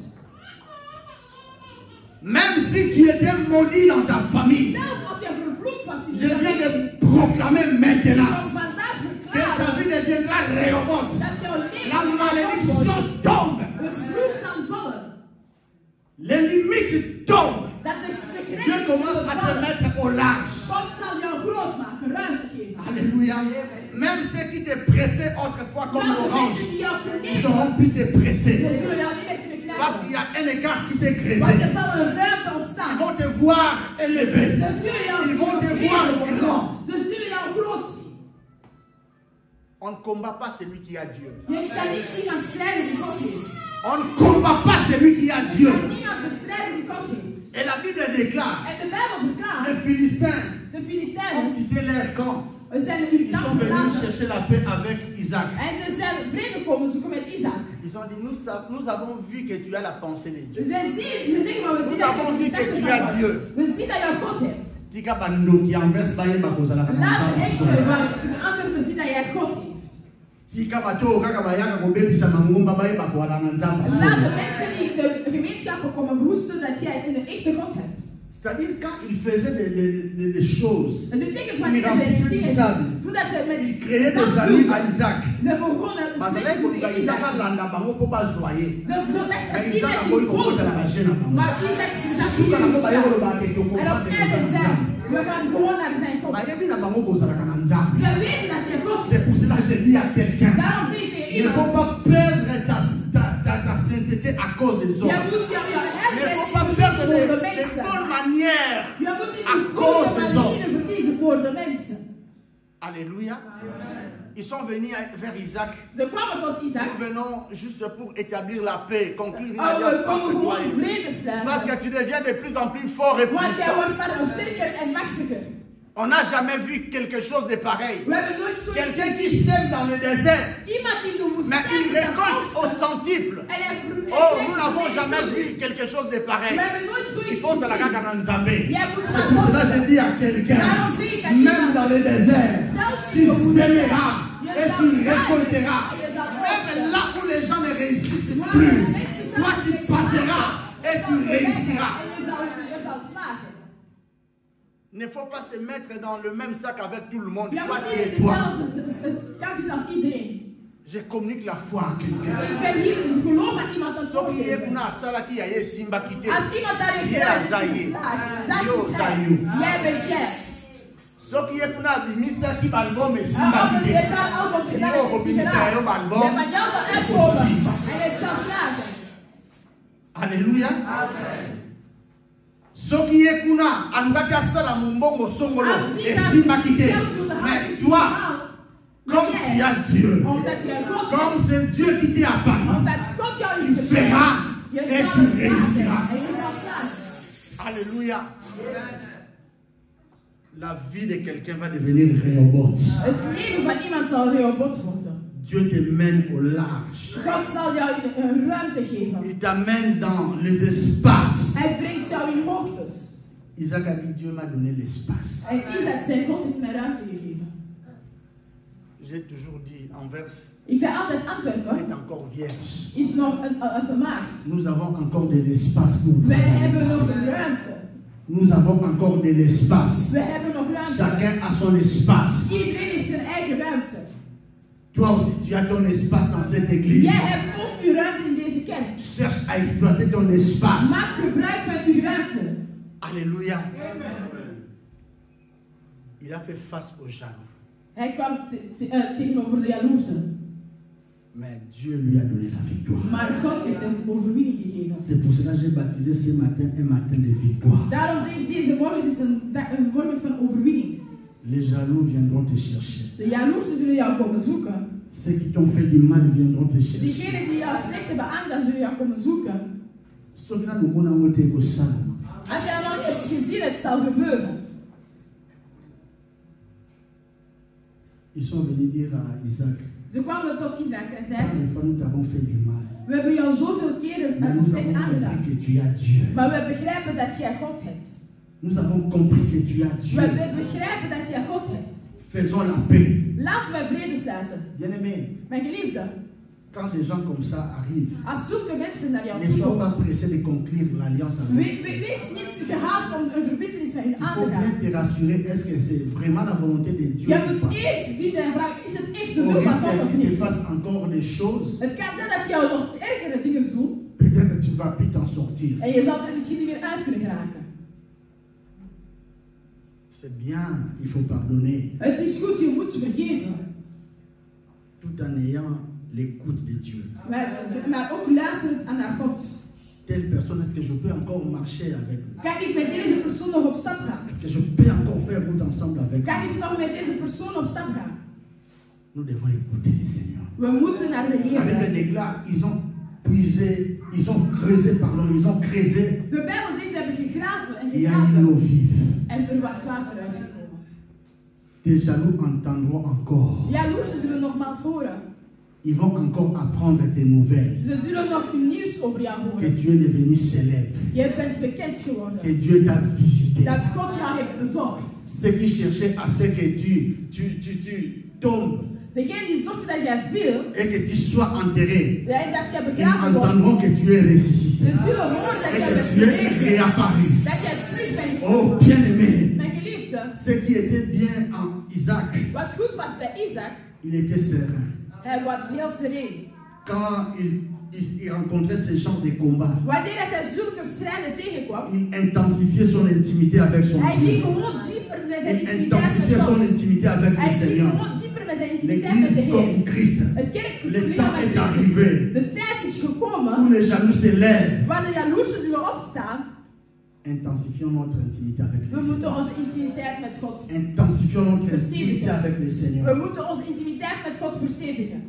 Même si tu étais maudit dans ta famille, Zelfs als je vervloekt was in je je viens familie. de proclamer maintenant Om vandaag que ta verklaren vie deviendra Rehoboth. dat jouw leven La Rehoboth wordt. malédiction tombe. Het vloek zal vallen. Les limites tombent. Dat de Dieu grenzen commence zullen à te vallen. mettre au large. God zal jou groot maken, ruimte geven. Alléluia. Même ceux qui te pressaient autrefois comme Zelfs de l'orange, mensen die jou ils vernemen, seront plus te presser. ze zullen jou niet meer kunnen Parce qu'il krijgen. y a un écart qui s'est Want creusé. er zal een ruimte Ils ontstaan. vont te voir élevé. Ze zullen jou Ils vont te zien. voir grand. Ze zullen jou groot zien. On ne combat pas celui qui a Dieu. Je kan niet iemand strijden die God heeft. On ne combat pas celui qui a Je Dieu. kan niemand bestrijden die God heeft. Et la Bible déclare, En de Bijbel les verklaart, Philistins de ont Filistijnen, quitté leur camp. we zijn in hun Ils kamp sont venus verlaten. chercher la paix avec Isaac. En ze zijn vrede komen zoeken met Isaac. Ils ont dit, nous avons vu que tu as la pensée de Dieu. Ze zeggen maar, we zien Nous dat avons je vu de que tu gedachten as van Dieu. God. We zien dat je God hebt. Tika bandoki anvers baye bakozala kana Laat de nzambe echte solo. waar de anderen zien dat jij God heeft. Tika bato kaka bayaka kobebisa mangomba baye bakwala na nzambe Laat de solo. mensen die de gemeenschappen komen verwoesten dat jij een echte God hebt. C'est-à-dire quand il faisait des choses, Dat betekent Il wanneer remplit ze du dingen, sable. doordat ze met il créait zand des amis doen, à Isaac. ze begonnen Parce ze que moeten là, Isaac a Isaac. landa bango po bazoyer. Ze legden Mais Isaac Isaac a in boyi volk. kokota na bajene na bango. Maar Isaac zag Suka na niet ko baye in koloba ke toko En op einde zei, we gaan gewoon naar zijn God. bayebi na bango kozala kana nzambe. Ze weten dat je God C'est hebt. pour cela que je dis à quelqu'un, Daarom zeg ik il ne faut iemand, pas perdre ta sainteté à cause des je hommes. moet jouw Il ne faut erfenis pas perdre voor de les mensen. bonnes manières. Je moet niet À de cause goede des manieren verliezen voor de mensen. Alléluia. Ils sont venus vers Isaac. Ze kwamen tot Isaac. Nous venons juste pour établir la paix, conclure une Oh, alliance we komen entre toi gewoon et vrede sluiten. parce que tu deviens de plus en plus fort et Want jij puissant. wordt maar sterker en machtiger. On n'a jamais vu quelque chose de pareil. We hebben nooit zoiets Quelqu'un gezien. qui sème dans le désert, Iemand die de mais woestijn il récolte au centuple. En hij Oh, nous n'avons jamais vu quelque chose de pareil. We hebben nooit Il zoiets faut se la gezien. garder dans Nzambé. Jij moet C'est pour cela que je dis à quelqu'un, même dans le désert, tu sèmeras et tu récolteras. Même là où les gens ne réussissent plus, toi tu passeras et tu réussiras. Il ne faut pas se mettre dans le même sac avec tout le monde. Ja, Toi, maar tu es niet toi. dezelfde kant is als iedereen. Je communique la foi à quelqu'un. Ik ben hier in het geloof dat iemand dat Soki zo ye heeft. kuna asala ki yaye simba kite. Als iemand daar heeft Ye gedaan, azaye. dat Yo is zayu. hij. Jij bent jij. Soki ye kuna bimisa ki balbum Als simba je kite. dit daar albums gedaan Yo hebt, is bimisa gedaan. yo Je balbum. hebt van jou zal uitkomen. En het zal slagen. Alléluia. Soki ye kuna alukaki asala mumbongo songolo Als die esimba daar kite. geld voor de hand Mais is toi, gehaald, comme jij, tu as Dieu, omdat jij God hebt, comme c'est Dieu qui t'est apparu, omdat God jou tu is gegeven, feras je et zal tu het réussiras. slagen. En je zal slagen. Alléluia. La vie de quelqu'un va devenir Rehoboth. Het leven van iemand zal Rehoboth worden. Dieu te mène au large. God zal jou een ruimte geven. Il t'amène dans les espaces. Hij brengt jou in hoogtes. Isaac a dit, Dieu m'a donné l'espace. En Isaac zei, God heeft mij ruimte gegeven. J'ai toujours dit, Anvers Ik zei altijd, Antwerpen est encore vierge. is nog als een maagd. Nous avons encore de l'espace pour Wij travailler. hebben nog ruimte. Nous avons encore de l'espace. We hebben nog ruimte. Chacun a son espace. Iedereen heeft zijn eigen ruimte. Toi aussi, tu as ton espace dans cette église. Jij hebt ook uw ruimte in deze kerk. Cherche à exploiter ton espace. Maak gebruik van uw ruimte. Alléluia. Il a fait face aux jaloux. Hij kwam tegenover de jaloersen. Mais Dieu lui a donné la victoire. Maar God heeft hem overwinning gegeven. C'est pour cela que j'ai baptisé ce matin un matin de victoire. Daarom zeg ik deze morgen, het is een morgen van overwinning. Les jaloux viendront te chercher. De jaloersen zullen jou komen zoeken. Ceux qui t'ont fait du mal viendront te chercher. Diegenen die jou slecht hebben aangedaan, zullen jou komen zoeken. Soki na mona mote ko sana. Als je dan hebt gezien, het zal gebeuren. Ils sont venus dire à Isaac, Ze kwamen tot Isaac en zeiden, les femmes nous t'avons fait du mal. we hebben jou zoveel keren Mais nous slecht avons aangedaan. compris que tu as Dieu. Maar we begrijpen dat jij God hebt. Nous avons compris que tu as Dieu. We begrijpen dat jij God hebt. Faisons la paix. Laten wij vrede sluiten. Bien aimé, Mijn geliefde, quand des gens comme ça arrivent, als zulke mensen naar jou ne sois komen, pas pressé de conclure l'alliance avec eux. wees niet gehaast om een verbintenis met hun Il aan faut te gaan. bien te rassurer, est-ce que c'est vraiment la volonté de Dieu Je ou moet pas? eerst bieden en vragen, is het echt de On wil van risque God of qu'il te niet? fasse encore des choses, Het kan zijn dat jou nog ergere dingen doet peut-être que tu ne vas plus t'en sortir. en je zal er misschien niet meer uit kunnen geraken. C'est bien, il faut pardonner, Het is goed, je moet vergeven. tout en ayant l'écoute de Dieu. Maar ook luisteren naar God. Telle personne, est-ce que je peux encore marcher avec lui? Kan ik met deze persoon nog op stap gaan? Est-ce que je peux encore faire route ensemble avec lui? Kan ik nog met deze persoon op stap gaan? Nous devons écouter le Seigneur. We moeten naar de Heer Avec le luisteren. déclare, ils ont puisé, ils ont creusé, pardon, ils ont creusé. De Bijbel zegt, ze hebben gegraven en Il y a une eau gegraven. vive. En er was water uitgekomen. Tes jaloux entendront encore. Jaloersen zullen nogmaals horen. Ils vont encore apprendre tes nouvelles. Ze zullen nog nieuws over jou Que horen. tu es devenu célèbre. Je bent bekend geworden. Que Dieu t'a visité. Dat God jou heeft bezocht. Ceux qui cherchaient à ce que tu tombes Degene die zochten dat jij viel, et que tu sois enterré, dat jij ils begraven wordt. entendront que tu es ressuscité. Ze zullen horen dat Et jij que bent tu es gerezen. réapparu. Dat jij terug bent. Oh, bien-aimé. Mijn geliefde, Ce qui était bien en Isaac, wat goed was bij Isaac, il était serein. hij was heel sereen. Quand il rencontrait ce genre de combat, Wanneer hij zulke strijden tegenkwam, il intensifiait son intimité avec son hij ging Dieu. gewoon dieper met zijn Il intimiteit met intensifiait son God. intimité avec le Hij ging Seigneur. gewoon dieper met zijn intimiteit met de L'église Heer. comme Christ. Het kerk Le temps est met arrivé De tijd is où gekomen les jaloux se lèvent waar de jaloersen zullen opstaan Intensifions notre intimité avec We le moeten Seigneur. onze intimiteit met God Intensifions notre intimité avec le We Seigneur. moeten onze intimiteit met God verstevigen.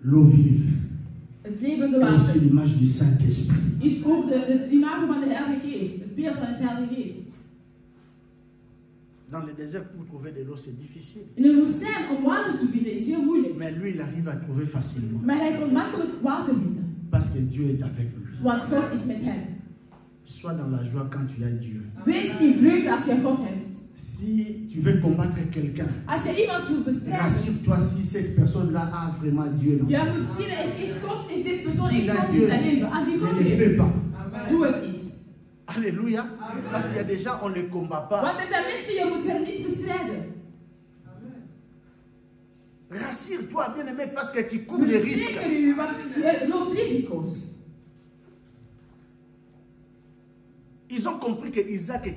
L'eau vive Het levende est aussi water l'image du Saint-Esprit. is ook het imago van de Heilige Geest. Het beeld van het Heilige Geest. Dans le désert, pour trouver de l'eau, c'est difficile. In de woestijn om water te vinden is heel moeilijk. Mais lui, il arrive à trouver facilement. Maar hij kon makkelijk water vinden. Parce que Dieu est avec lui. Want God is met hem. Sois dans la joie quand tu as Dieu. Wees in vreugde als je God hebt. Si tu veux combattre quelqu'un, Als je iemand wilt bestrijden, rassure-toi si cette personne-là a vraiment Dieu dans je sa vie. moet zien dat deze persoon Si echt il a God Dieu, in zijn leven. Als hij God ne le fais heeft, pas. doe het niet. Alléluia. Parce qu'il y a des gens, on ne les combat pas. Want er zijn mensen, je moet hen niet bestrijden. Rassure-toi, bien-aimé, parce que tu cours les risques. Verzeker u, want je loopt risico's. Ils ont compris que Isaac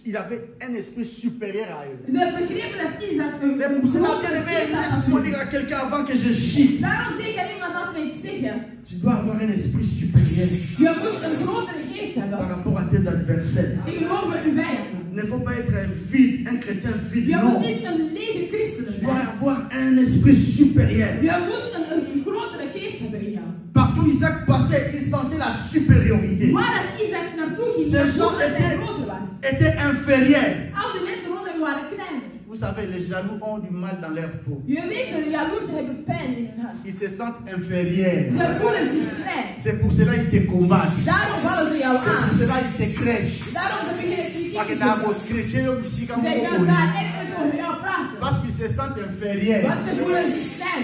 il avait un esprit supérieur à eux. Ze hebben begrepen dat Isaac een C'est pour cela, grote bien-aimé, geest had. laisse-moi dire à quelqu'un avant que je gîte. Daarom zeg ik aan iemand altijd zeggen, Tu dois avoir un esprit supérieur je moet een grotere geest par hebben rapport à tes adversaires. tegenover uw vijanden. Il ne faut pas être un vide, un chrétien vide, Je non. moet niet een lege christen Tu dois zijn. avoir un esprit supérieur. Je moet een grotere geest hebben in jou. Partout Isaac passait, il sentait la supériorité. Waar het Isaac naartoe ging, Ces dat gens hij groter was. étaient inférieurs. Al die mensen rond hem waren kleiner. Vous savez, les jaloux ont du mal dans leur peau. Je weet, de jaloersen hebben pijn in hun hart. Ils se sentent inférieurs. Ze voelen zich klein. C'est pour cela qu'ils te combattent. Daarom vallen ze jou C'est pour aan. cela qu'ils te crèchent. Daarom ze beginnen kritiek Parce te que dans doen. votre chrétien, aussi comme Zij gaan vous. daar ergens over jou praten. Parce qu'ils se sentent inférieurs. Want ze voelen zich klein.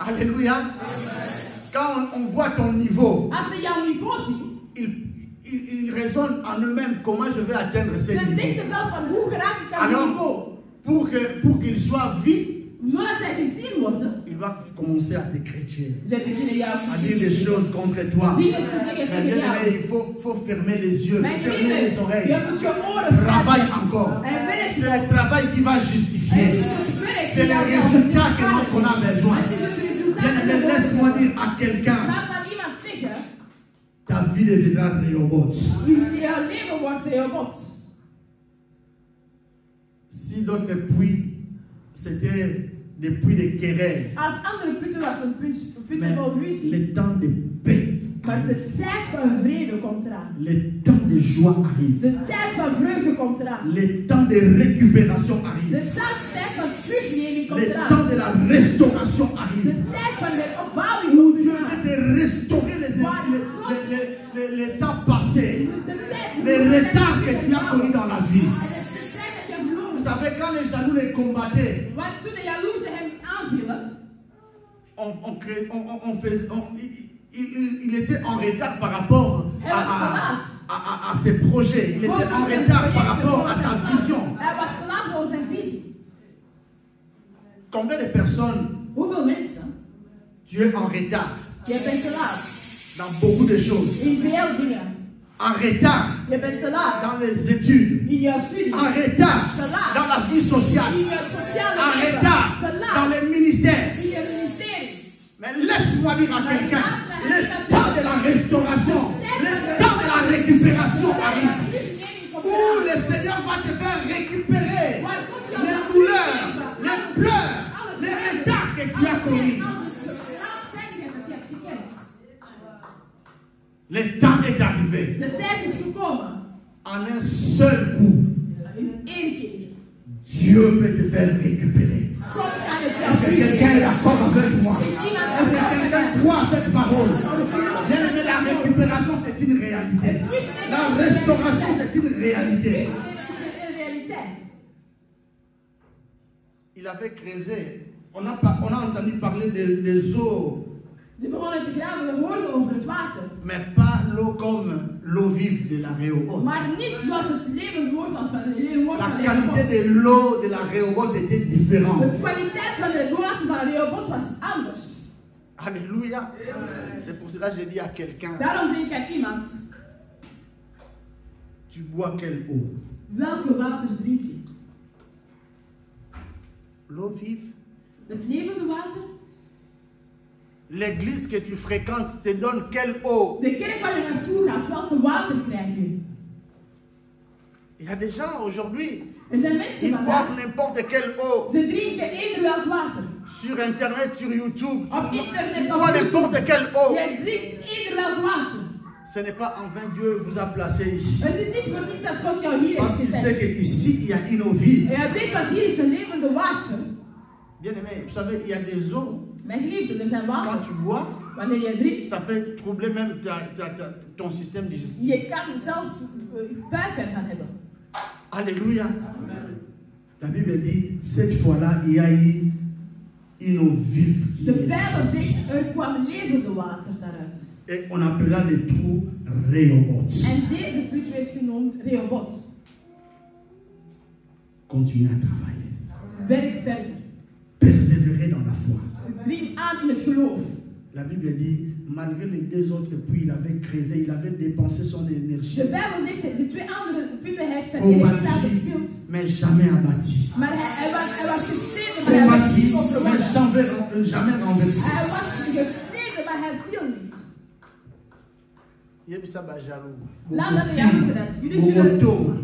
Alléluia. Quand on voit ton niveau, Als ze jouw niveau zien, ils raisonnent en eux-mêmes comment je vais atteindre ce ze niveau. denken zelf van hoe geraak ik aan het niveau. Alors, pour qu'il soit vu, Zodat zij gezien worden, il va commencer à te critiquer, ze beginnen jou à te dire des choses contre toi. dingen te zeggen Mais tegen bien jou. aimé, il faut fermer les yeux, Mijn fermer les vrienden, oreilles. je moet je oren Travaille sluiten. encore. En werk. C'est le travail qui va En justifier. het is het werk C'est die le jou zal résultat que rechtvaardigen. l'on a besoin. Het is het resultaat Bien dat aimé, we laisse-moi nodig dire à quelqu'un, hebben. Laat maar iemand zeggen, ta vie deviendra Rehoboth. jouw leven wordt Rehoboth. Si d'autres puits, c'était des puits de querelle, Als andere putten was een putten mais vol ruzie. le temps de paix, Maar de tijd van vrede komt eraan. le temps de joie arrive. De tijd van vreugde komt eraan. Le temps de récupération De arrive. tijd van terugneming komt Le temps eraan. de la restauration arrive. De tijd van de opbouwing Où komt Dieu eraan. veut te restaurer les temps passés, De tijd les retards que tu as commis dans la vie. En de tijd dat je Vous verloren. savez, quand les jaloux les combattaient, Want toen de jaloersen hem aanvielen, il était en retard par rapport à ses projets. Il était en retard par rapport à sa vision. hij was te laat voor zijn visie. Combien de personnes Hoeveel mensen? tu es en retard Je bent te laat. dans beaucoup de choses? In veel dingen. En retard Je bent te laat. dans les études. In jouw studie. En retard Te laat. dans la vie sociale. In jouw sociale En leven. retard Te dans laat. les ministères. In je ministerie. Mais laisse-moi dire à quelqu'un, le temps de la restauration, le temps de la récupération arrive. Où le Seigneur va te faire récupérer les douleurs, les pleurs, les retards que tu as commis. Le temps est arrivé. De tijd is gekomen. En un seul coup, In één keer. Dieu peut te faire récupérer. God kan het Est-ce que jou quelqu'un est d'accord avec moi? Is iemand Est-ce que quelqu'un croit à cette parole? Bien aimé, la récupération, c'est une réalité. La restauration, c'est une réalité. een realiteit. Il avait creusé. On a entendu parler des eaux, Ze begonnen te graven, we hoorden over het water. mais pas l'eau comme l'eau vive de la Rehoboth. Maar niet zoals het levend woord was van het levend woord La van qualité Rehoboth. de l'eau de la Rehoboth était différente. De kwaliteit van het water van Rehoboth was anders. Alléluia. C'est pour cela que j'ai dit à quelqu'un, Daarom zeg ik aan iemand, tu bois quelle eau? welke water drink je? L'eau vive. Het levende water? L'église que tu fréquentes te donne quelle eau? De kerk waar je naartoe gaat, welke water krijg je? Il y a des gens aujourd'hui, Mensen ils vandaag, boivent n'importe quelle eau. ze drinken eender welk water. Sur internet, sur YouTube, Op internet, tu op bois YouTube. n'importe quelle eau. Jij drinkt eender welk water. Ce n'est pas en vain Dieu vous a placé ici. Het is niet voor niets dat God jou hier Parce heeft qu'il sait gezet. qu'ici, il y a une eau vive. En hij weet wat hier is, een levende water. Bien aimé, vous savez, il y a des eaux. Mijn geliefden, er zijn Quand waters. tu bois, Wanneer je drinkt, ça peut troubler même ton système digestif. je kan zelfs buikpijn gaan hebben. Alléluia. La Bible dit, cette fois-là, il y a eu une eau vive qui De est Bijbel sortie. zegt, er kwam levende water daaruit. Et on appela le trou Rehoboth. En deze put werd genoemd Rehoboth. Continuez à travailler. Werk verder. Persévérer dans la foi. Dring aan in het geloof. La Bible dit, malgré les deux autres puits, il avait creusé, il avait dépensé son énergie. De Bijbel zegt, de twee andere putten heeft zijn energie verspild. Mais jamais abattu. Maar hij was gestreden, maar hij was Combattu, niet overwonnen. mais jamais renversé. Hij was gestreden, maar hij viel niet. Yebisa ba jaloux. Laat dat de jaloers dat.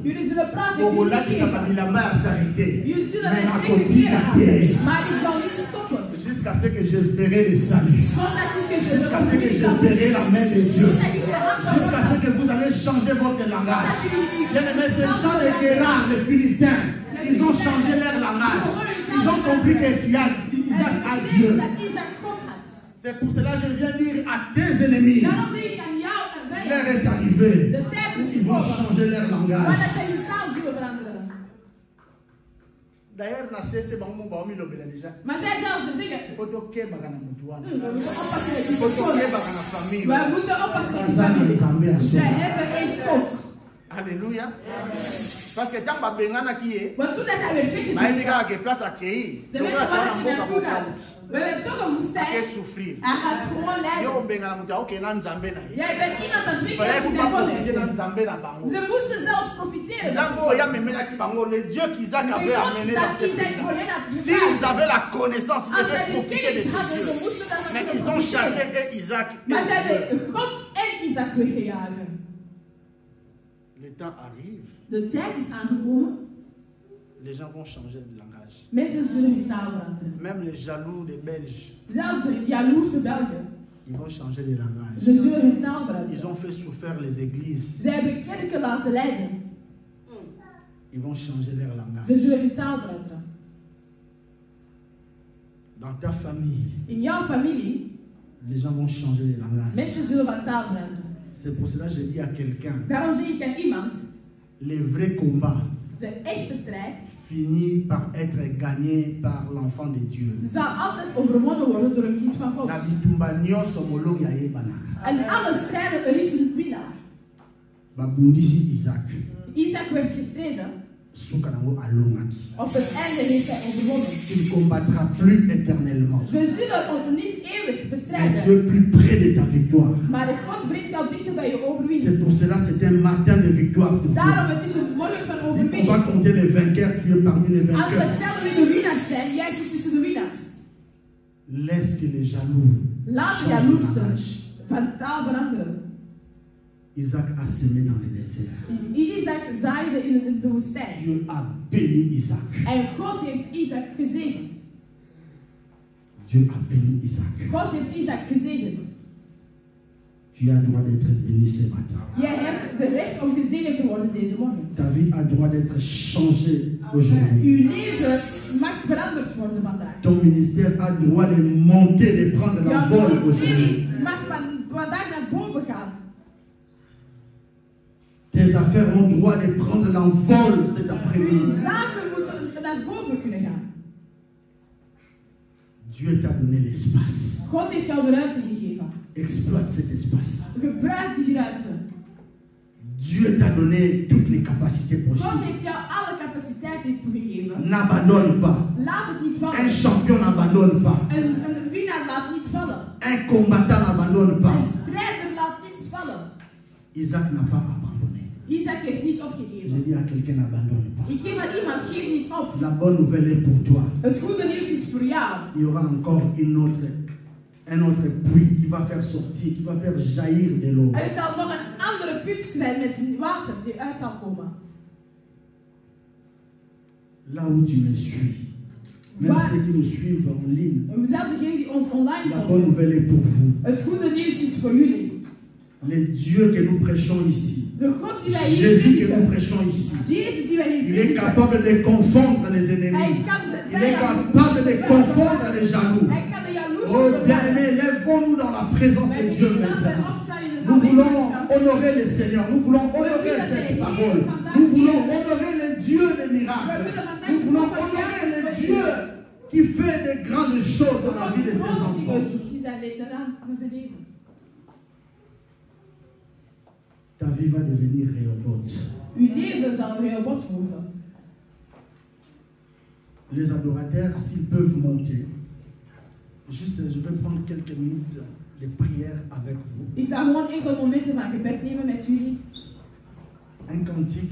Jullie zullen praten. Bogola qui Jullie s'appelle la main s'arrêter. zullen Mais la respecteren. continue. Maar ik zal niet stoppen. Jusqu'à ce que je verrai le salut. Totdat ik Jusqu'à ce que je verrai la main de Dieu. Jusqu'à ce que vous allez changer votre langage. Bien-aimés, ces gens de Guérard, les Philistins, ils ont changé leur langage. Ils ont compris que tu as Isaac à Dieu. C'est pour cela que je viens dire à tes ennemis, Daarom zeg ik aan jou en wij. l'heure est arrivée. De tijd is Ils vont gekomen. changer leur langage. Maar dat zij hun taal zullen veranderen. D'ailleurs, na cesse bango baomi lobela déjà. Maar zij zelf ze zeggen. Poto kebaka na mutu wana. We moeten oppassen met die Poto personen. kebaka na famille. We moeten oppassen met die Bazana familie. nzambe ya Zij soka. hebben echt God. Alléluia. Parce que tant babengana qui est, Want toen dat hij werd ba weggetrokken. ebika ke place accueillir. Ze Donc weten là waar on hij mboka naartoe gaat. boka. We hebben toch een Ake woestijn. souffrir. Hij gaat gewoon Yo lijden. bengana mutu aoke na nzambe na ye. Jij bent iemand dat Fallait weggaat qu'on in pas zijn profiter na God. nzambe na bango. Ze moesten zelfs profiteren. Nzambe oya memelaki bango, le Dieu qu'Isaac avait amené dans ce pays. Si S'ils avaient la connaissance, ils als zij devaient die profiter de kennis ce hadden, Dieu. ze moesten dat Mais ze ils ont chassé profiteren. et Isaac. Maar ze hebben God en Isaac weggejaagd. Le temps arrive, De tijd is aangekomen. les gens vont changer de langage. Mensen zullen hun taal veranderen. Même les jaloux des Belges, Zelfs de jaloerse Belgen. ils vont changer de langage. Ze zullen hun taal veranderen. Ils ont fait souffrir les églises. Ze hebben kerken laten leiden. Ils vont changer leur Ze langage. zullen hun taal veranderen. Dans ta famille, In jouw familie, les gens vont changer de langage. mensen zullen van taal veranderen. C'est pour cela que je dis à quelqu'un, Daarom zeg ik aan iemand, les vrais combats de echte strijd finissent par être gagnés par l'enfant de Dieu. zal altijd overwonnen worden door een kind van God. Na bitumba nyonso molongi ayebana. En alle strijden, er is een winnaar. Babundisi Isaac. Isaac werd gestreden. Suka nango alongaki. Op het einde heeft hij overwonnen. Tu ne combattras plus éternellement. Ze zullen ons niet eeuwig Mais bestrijden. Dieu est plus près de ta victoire. Maar God brengt jou dichter bij je C'est overwinning. pour cela que c'est un matin de victoire pour toi. Daarom het is een morgen van Si on va overwinning. compter les vainqueurs, tu es parmi les Als we vainqueurs. tellen wie de winnaars zijn, jij zit tussen de winnaars. Laisse que les jaloux Laat de changent de jaloersen langage. van taal veranderen. Isaac a semé dans le désert. Isaac zaaide in de woestijn. Dieu a béni Isaac. En God heeft Isaac gezegend. Dieu a béni Isaac. God heeft Isaac gezegend. Tu as droit d'être béni ce matin. Jij hebt de recht om gezegend te worden deze morgen. Ta vie a droit d'être changée aujourd'hui. Uw leven mag veranderd worden vandaag. Ton ministère a droit de monter, de prendre Jouw l'envol aujourd'hui. ministerie mag vandaag naar boven gaan. Tes affaires ont droit de prendre l'envol cet Uw après-midi. zaken moeten naar boven kunnen gaan. Dieu t'a donné l'espace. God heeft jou de ruimte gegeven. Exploite cet espace. Gebruik die ruimte. Dieu t'a donné toutes les capacités God possibles. heeft jou alle capaciteiten gegeven. N'abandonne pas. Laat het niet Un vallen. champion n'abandonne pas. Een winnaar laat niet vallen. Un combattant n'abandonne Een pas. strijder laat niets vallen. Isaac n'a pas abandonné. Isaac heeft niet Je opgegeven. dis à quelqu'un n'abandonne pas. Ik geef aan iemand, geef niet op. La bonne nouvelle est pour toi. Het goede nieuws is voor jou. Il y aura encore un autre puits qui va faire sortir, qui va faire jaillir de l'eau. Er zal nog een andere put zijn met water die uit zal komen. Là où tu me suis, même ceux qui nous suivent en ligne, la bonne nouvelle est pour vous. Les dieux que nous prêchons ici, Jésus que nous prêchons ici, il est capable de confondre les ennemis. Il est capable de confondre les jaloux. Oh bien-aimés, lèvons-nous dans la présence de Dieu maintenant. Nous voulons honorer le Seigneur. Nous voulons honorer cette parole. Nous voulons honorer le Dieu des miracles. Nous voulons honorer le Dieu qui fait de grandes choses dans la vie de ses enfants. Ta vie va devenir Rehoboth. Les adorateurs, s'ils peuvent monter, juste, je vais prendre quelques minutes de prière avec vous. Un cantique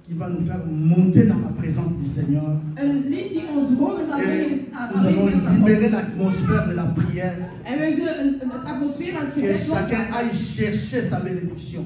qui va nous faire monter dans la présence du Seigneur. Et nous allons libérer l'atmosphère de la prière. Que chacun aille chercher sa bénédiction.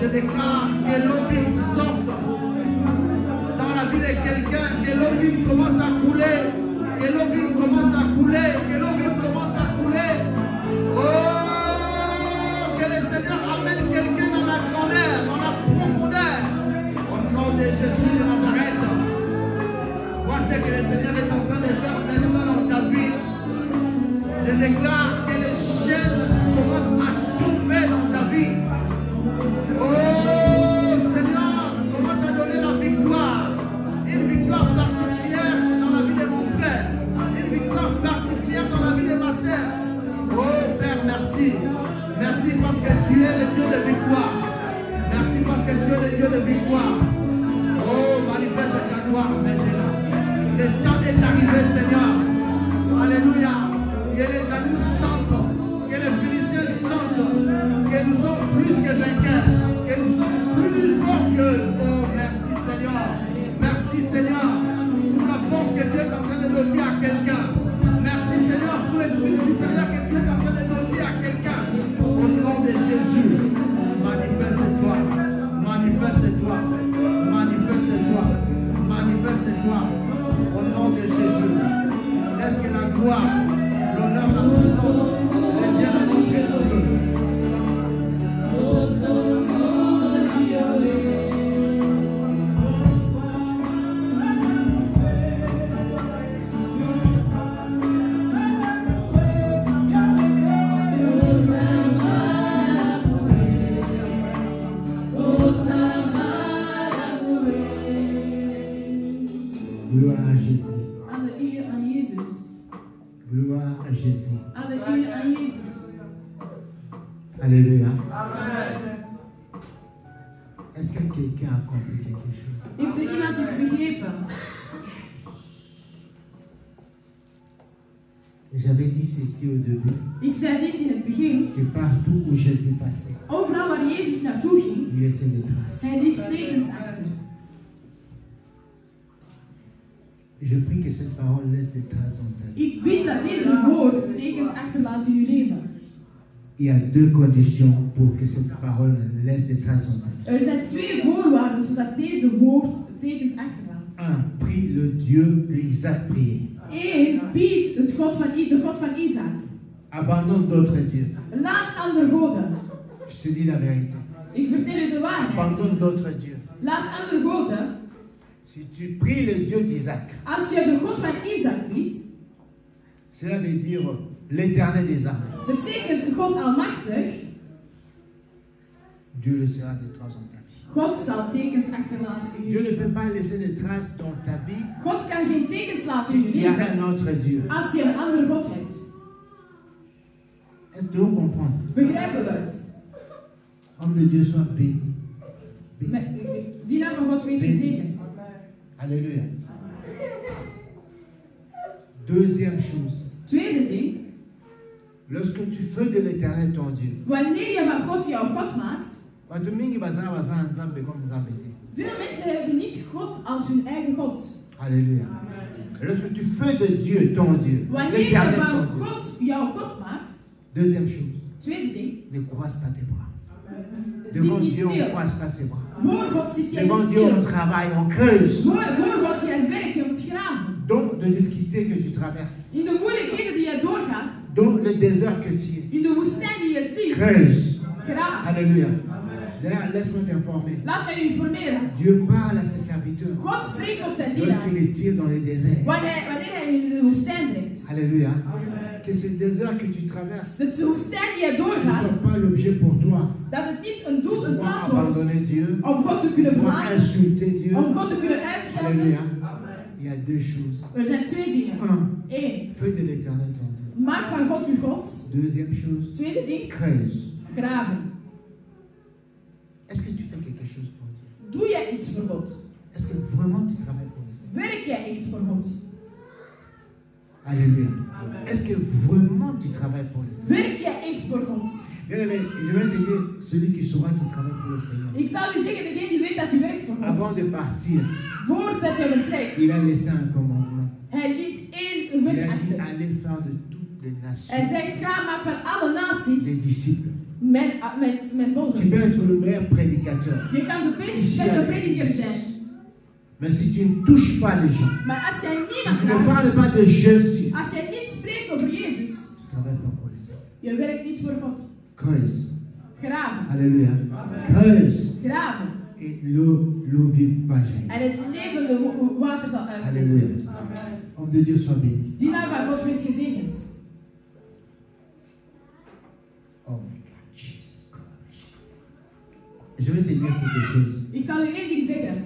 Je déclare que l'eau vive sorte dans la vie de quelqu'un, que l'eau vive commence à couler, que l'eau vive commence à couler, que l'eau vive commence à couler. Oh, que le Seigneur amène quelqu'un dans la grandeur, dans la profondeur. Au nom de Jésus de Nazareth. Vois ce que le Seigneur est en train de faire maintenant dans ta vie. Je déclare que les chaînes commencent à tomber dans ta vie. Oh Seigneur, commence à donner la victoire. Une victoire particulière dans la vie de mon frère. Une victoire particulière dans la vie de ma sœur. Oh Père, merci. Merci parce que tu es le Dieu de victoire. Merci parce que tu es le Dieu de victoire. Oh, manifeste ta gloire maintenant. Le temps est arrivé, Seigneur. Alléluia. Que les jaloux sentent, que les Philistins sentent que nous sommes plus que vainqueurs, que nous sommes plus forts qu'eux. Oh, merci Seigneur. Merci Seigneur pour la force que tu es en train de donner à quelqu'un. Merci Seigneur pour l'esprit supérieur que tu es en train de donner à quelqu'un. Au nom de Jésus, manifeste-toi, manifeste-toi, manifeste-toi, manifeste-toi. Au nom de Jésus, laisse que la gloire, l'honneur, la puissance revienne à notre Dieu. Gloire à Jésus. Alle eer aan Jezus. Gloire à Jésus. Alle eer aan Jezus. Alléluia. Amen. Est-ce que quelqu'un a compris quelque chose? Heeft er iemand iets begrepen? J'avais dit ceci au début, Ik zei dit in het begin. que partout où Jésus passait, Overal waar Jezus naartoe ging, il laissait des traces. hij liet tekens achter. Je prie que cette parole laisse des traces dans ta vie. Ik bid dat deze woord tekens achterlaat in uw leven. Il y a deux conditions pour que cette parole laisse des traces dans ta vie. Er zijn twee voorwaarden zodat deze woord tekens achterlaat. Un, prie le Dieu d'Isaac priait. Eén, bid de God van Isaac. Abandonne d'autres dieux. Laat andere goden. Je te dis la vérité. Ik vertel u de waarheid. Abandonne d'autres dieux. Laat andere goden. Si tu pries le Dieu d'Isaac, Als je de God van Isaac bidt, cela veut dire l'Éternel des armées. betekent God almachtig, Dieu laissera des traces dans ta vie. God zal tekens achterlaten in Dieu uw ne leven. peut pas laisser des traces dans ta vie God kan geen tekens laten in uw s'il y a leven un autre Dieu. als je een andere God hebt. Est-ce que vous comprenez? Begrijpen we het? Homme de Dieu soit béni. Béni. Die naam van God wees Béni. gezegend. Alléluia. Deuxième chose, Tweede ding, lorsque tu fais de l'Éternel ton Dieu, wanneer je van God jouw God maakt, watu mingi bazana nzambe comme nzambe te. veel mensen hebben niet God als hun eigen God. Alléluia. Lorsque tu fais de Dieu ton Dieu, Wanneer je l'Éternel van ton Dieu. God jouw God maakt, Deuxième chose, tweede ding, ne croise pas tes bras. zit Devant niet Dieu, on ne stil. croise pas ses bras. Voor God zit je Devant niet Dieu, on stil. travaille, on creuse. Voor God jij werkt, je moet graven. Dans de difficultés que tu traverses, In de moeilijkheden die je doorgaat, dans le désert que tu es, in de woestijn die je ziet, creuse. graaf. Alléluia. D'ailleurs, laisse-moi t'informer. Laat mij u informeren. Dieu parle à ses serviteurs God spreekt tot zijn lorsqu'il dienaars. les tire dans les déserts. Wanneer hij in de woestijn brengt. Alléluia. Que ce désert que tu traverses De woestijn die je ne doorgaat, soit pas l'objet pour toi. dat het niet een doel, een Pour plaats wordt abandonner Dieu, om God te kunnen pour verlaten, insulter Dieu. om God te kunnen uitschelden. Alléluia. Il y a deux choses. Er zijn twee dingen. Un, Eén, fais de l'éternel ton Dieu. maak van God uw God. Deuxième chose, Tweede ding, creuse. graven. Est-ce que tu fais quelque chose pour Dieu? Doe jij iets voor God? Est-ce que vraiment tu travailles pour le Seigneur? Werk jij echt voor God? Alléluia. Est-ce que vraiment tu travailles pour le Seigneur? Werk jij echt voor God? Bien aimé, je vais te dire, celui qui saura qu'il travaille pour le Seigneur. Ik zal u zeggen, degene die weet dat hij werkt voor Avant God. de partir, Voordat je vertrekt, il a laissé un commandement. hij liet één Il wet a dit, achter. allez faire de toutes les Hij nations zei, ga maak van alle des naties disciples. mijn Tu bonden. peux être le meilleur prédicateur Mais si tu ne touches pas les gens, Maar als jij si niemand tu ne raakt, parles pas de Jésus, als jij niet spreekt over Jezus, tu ne travailles pas pour les autres. je werkt niet voor God. Creuse. Graven. Alléluia. Creuse. Graven. Et l'eau vive va jaillir. En het levende water zal uitkomen. Alléluia. Homme de Dieu soit béni. Dienaar van God wees gezegend. Oh my God, Jesus Christ. Je vais te dire quelque chose. Ik zal u één ding zeggen.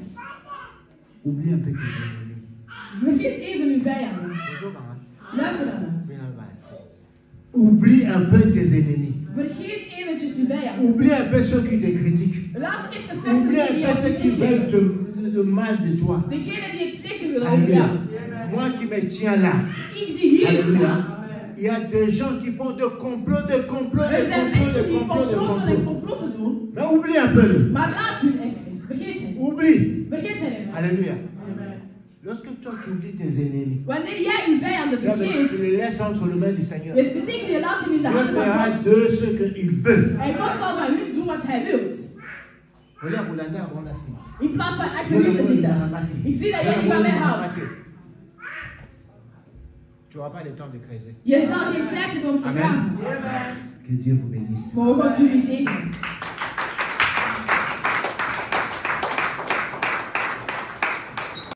Oublie un peu tes ennemis. Vergeet even uw vijanden. Luister dan. Oublie un peu tes ennemis. Vergeet eventjes uw vijanden. Oublie un peu ceux qui te critiquent. Laat even Oublie un slechte peu ceux qui veulent le mal de toi. degene die het slechte willen over Alléluia. jou. Moi qui me tiens là. Ik die hier Alléluia. sta. Il y a des gens qui font de complots, de complots, Er de zijn complots, mensen de die complots, de complotten en complots. complotten doen. Mais oublie un peu. Maar laat hun even. Vergeet hen. Oublie. Vergeet hen even. Alléluia. Lorsque toi tu oublies tes ennemis, Wanneer jij uw vijanden tu les vergeet, laisses entre les mains du Seigneur. het betekent je laat hem in de Dieu handen van fera God. de ce qu'il veut. En God zal bij hun doen wat hij wil. Regarde, Rolanda, on a ça. In plaats van achter u te zitten. Ik zie dat jij niet van mij houdt. Tu n'auras pas le temps de creuser. Je zal geen tijd hebben om te Amen. gaan. Que Dieu vous bénisse. Maar God jullie zegenen.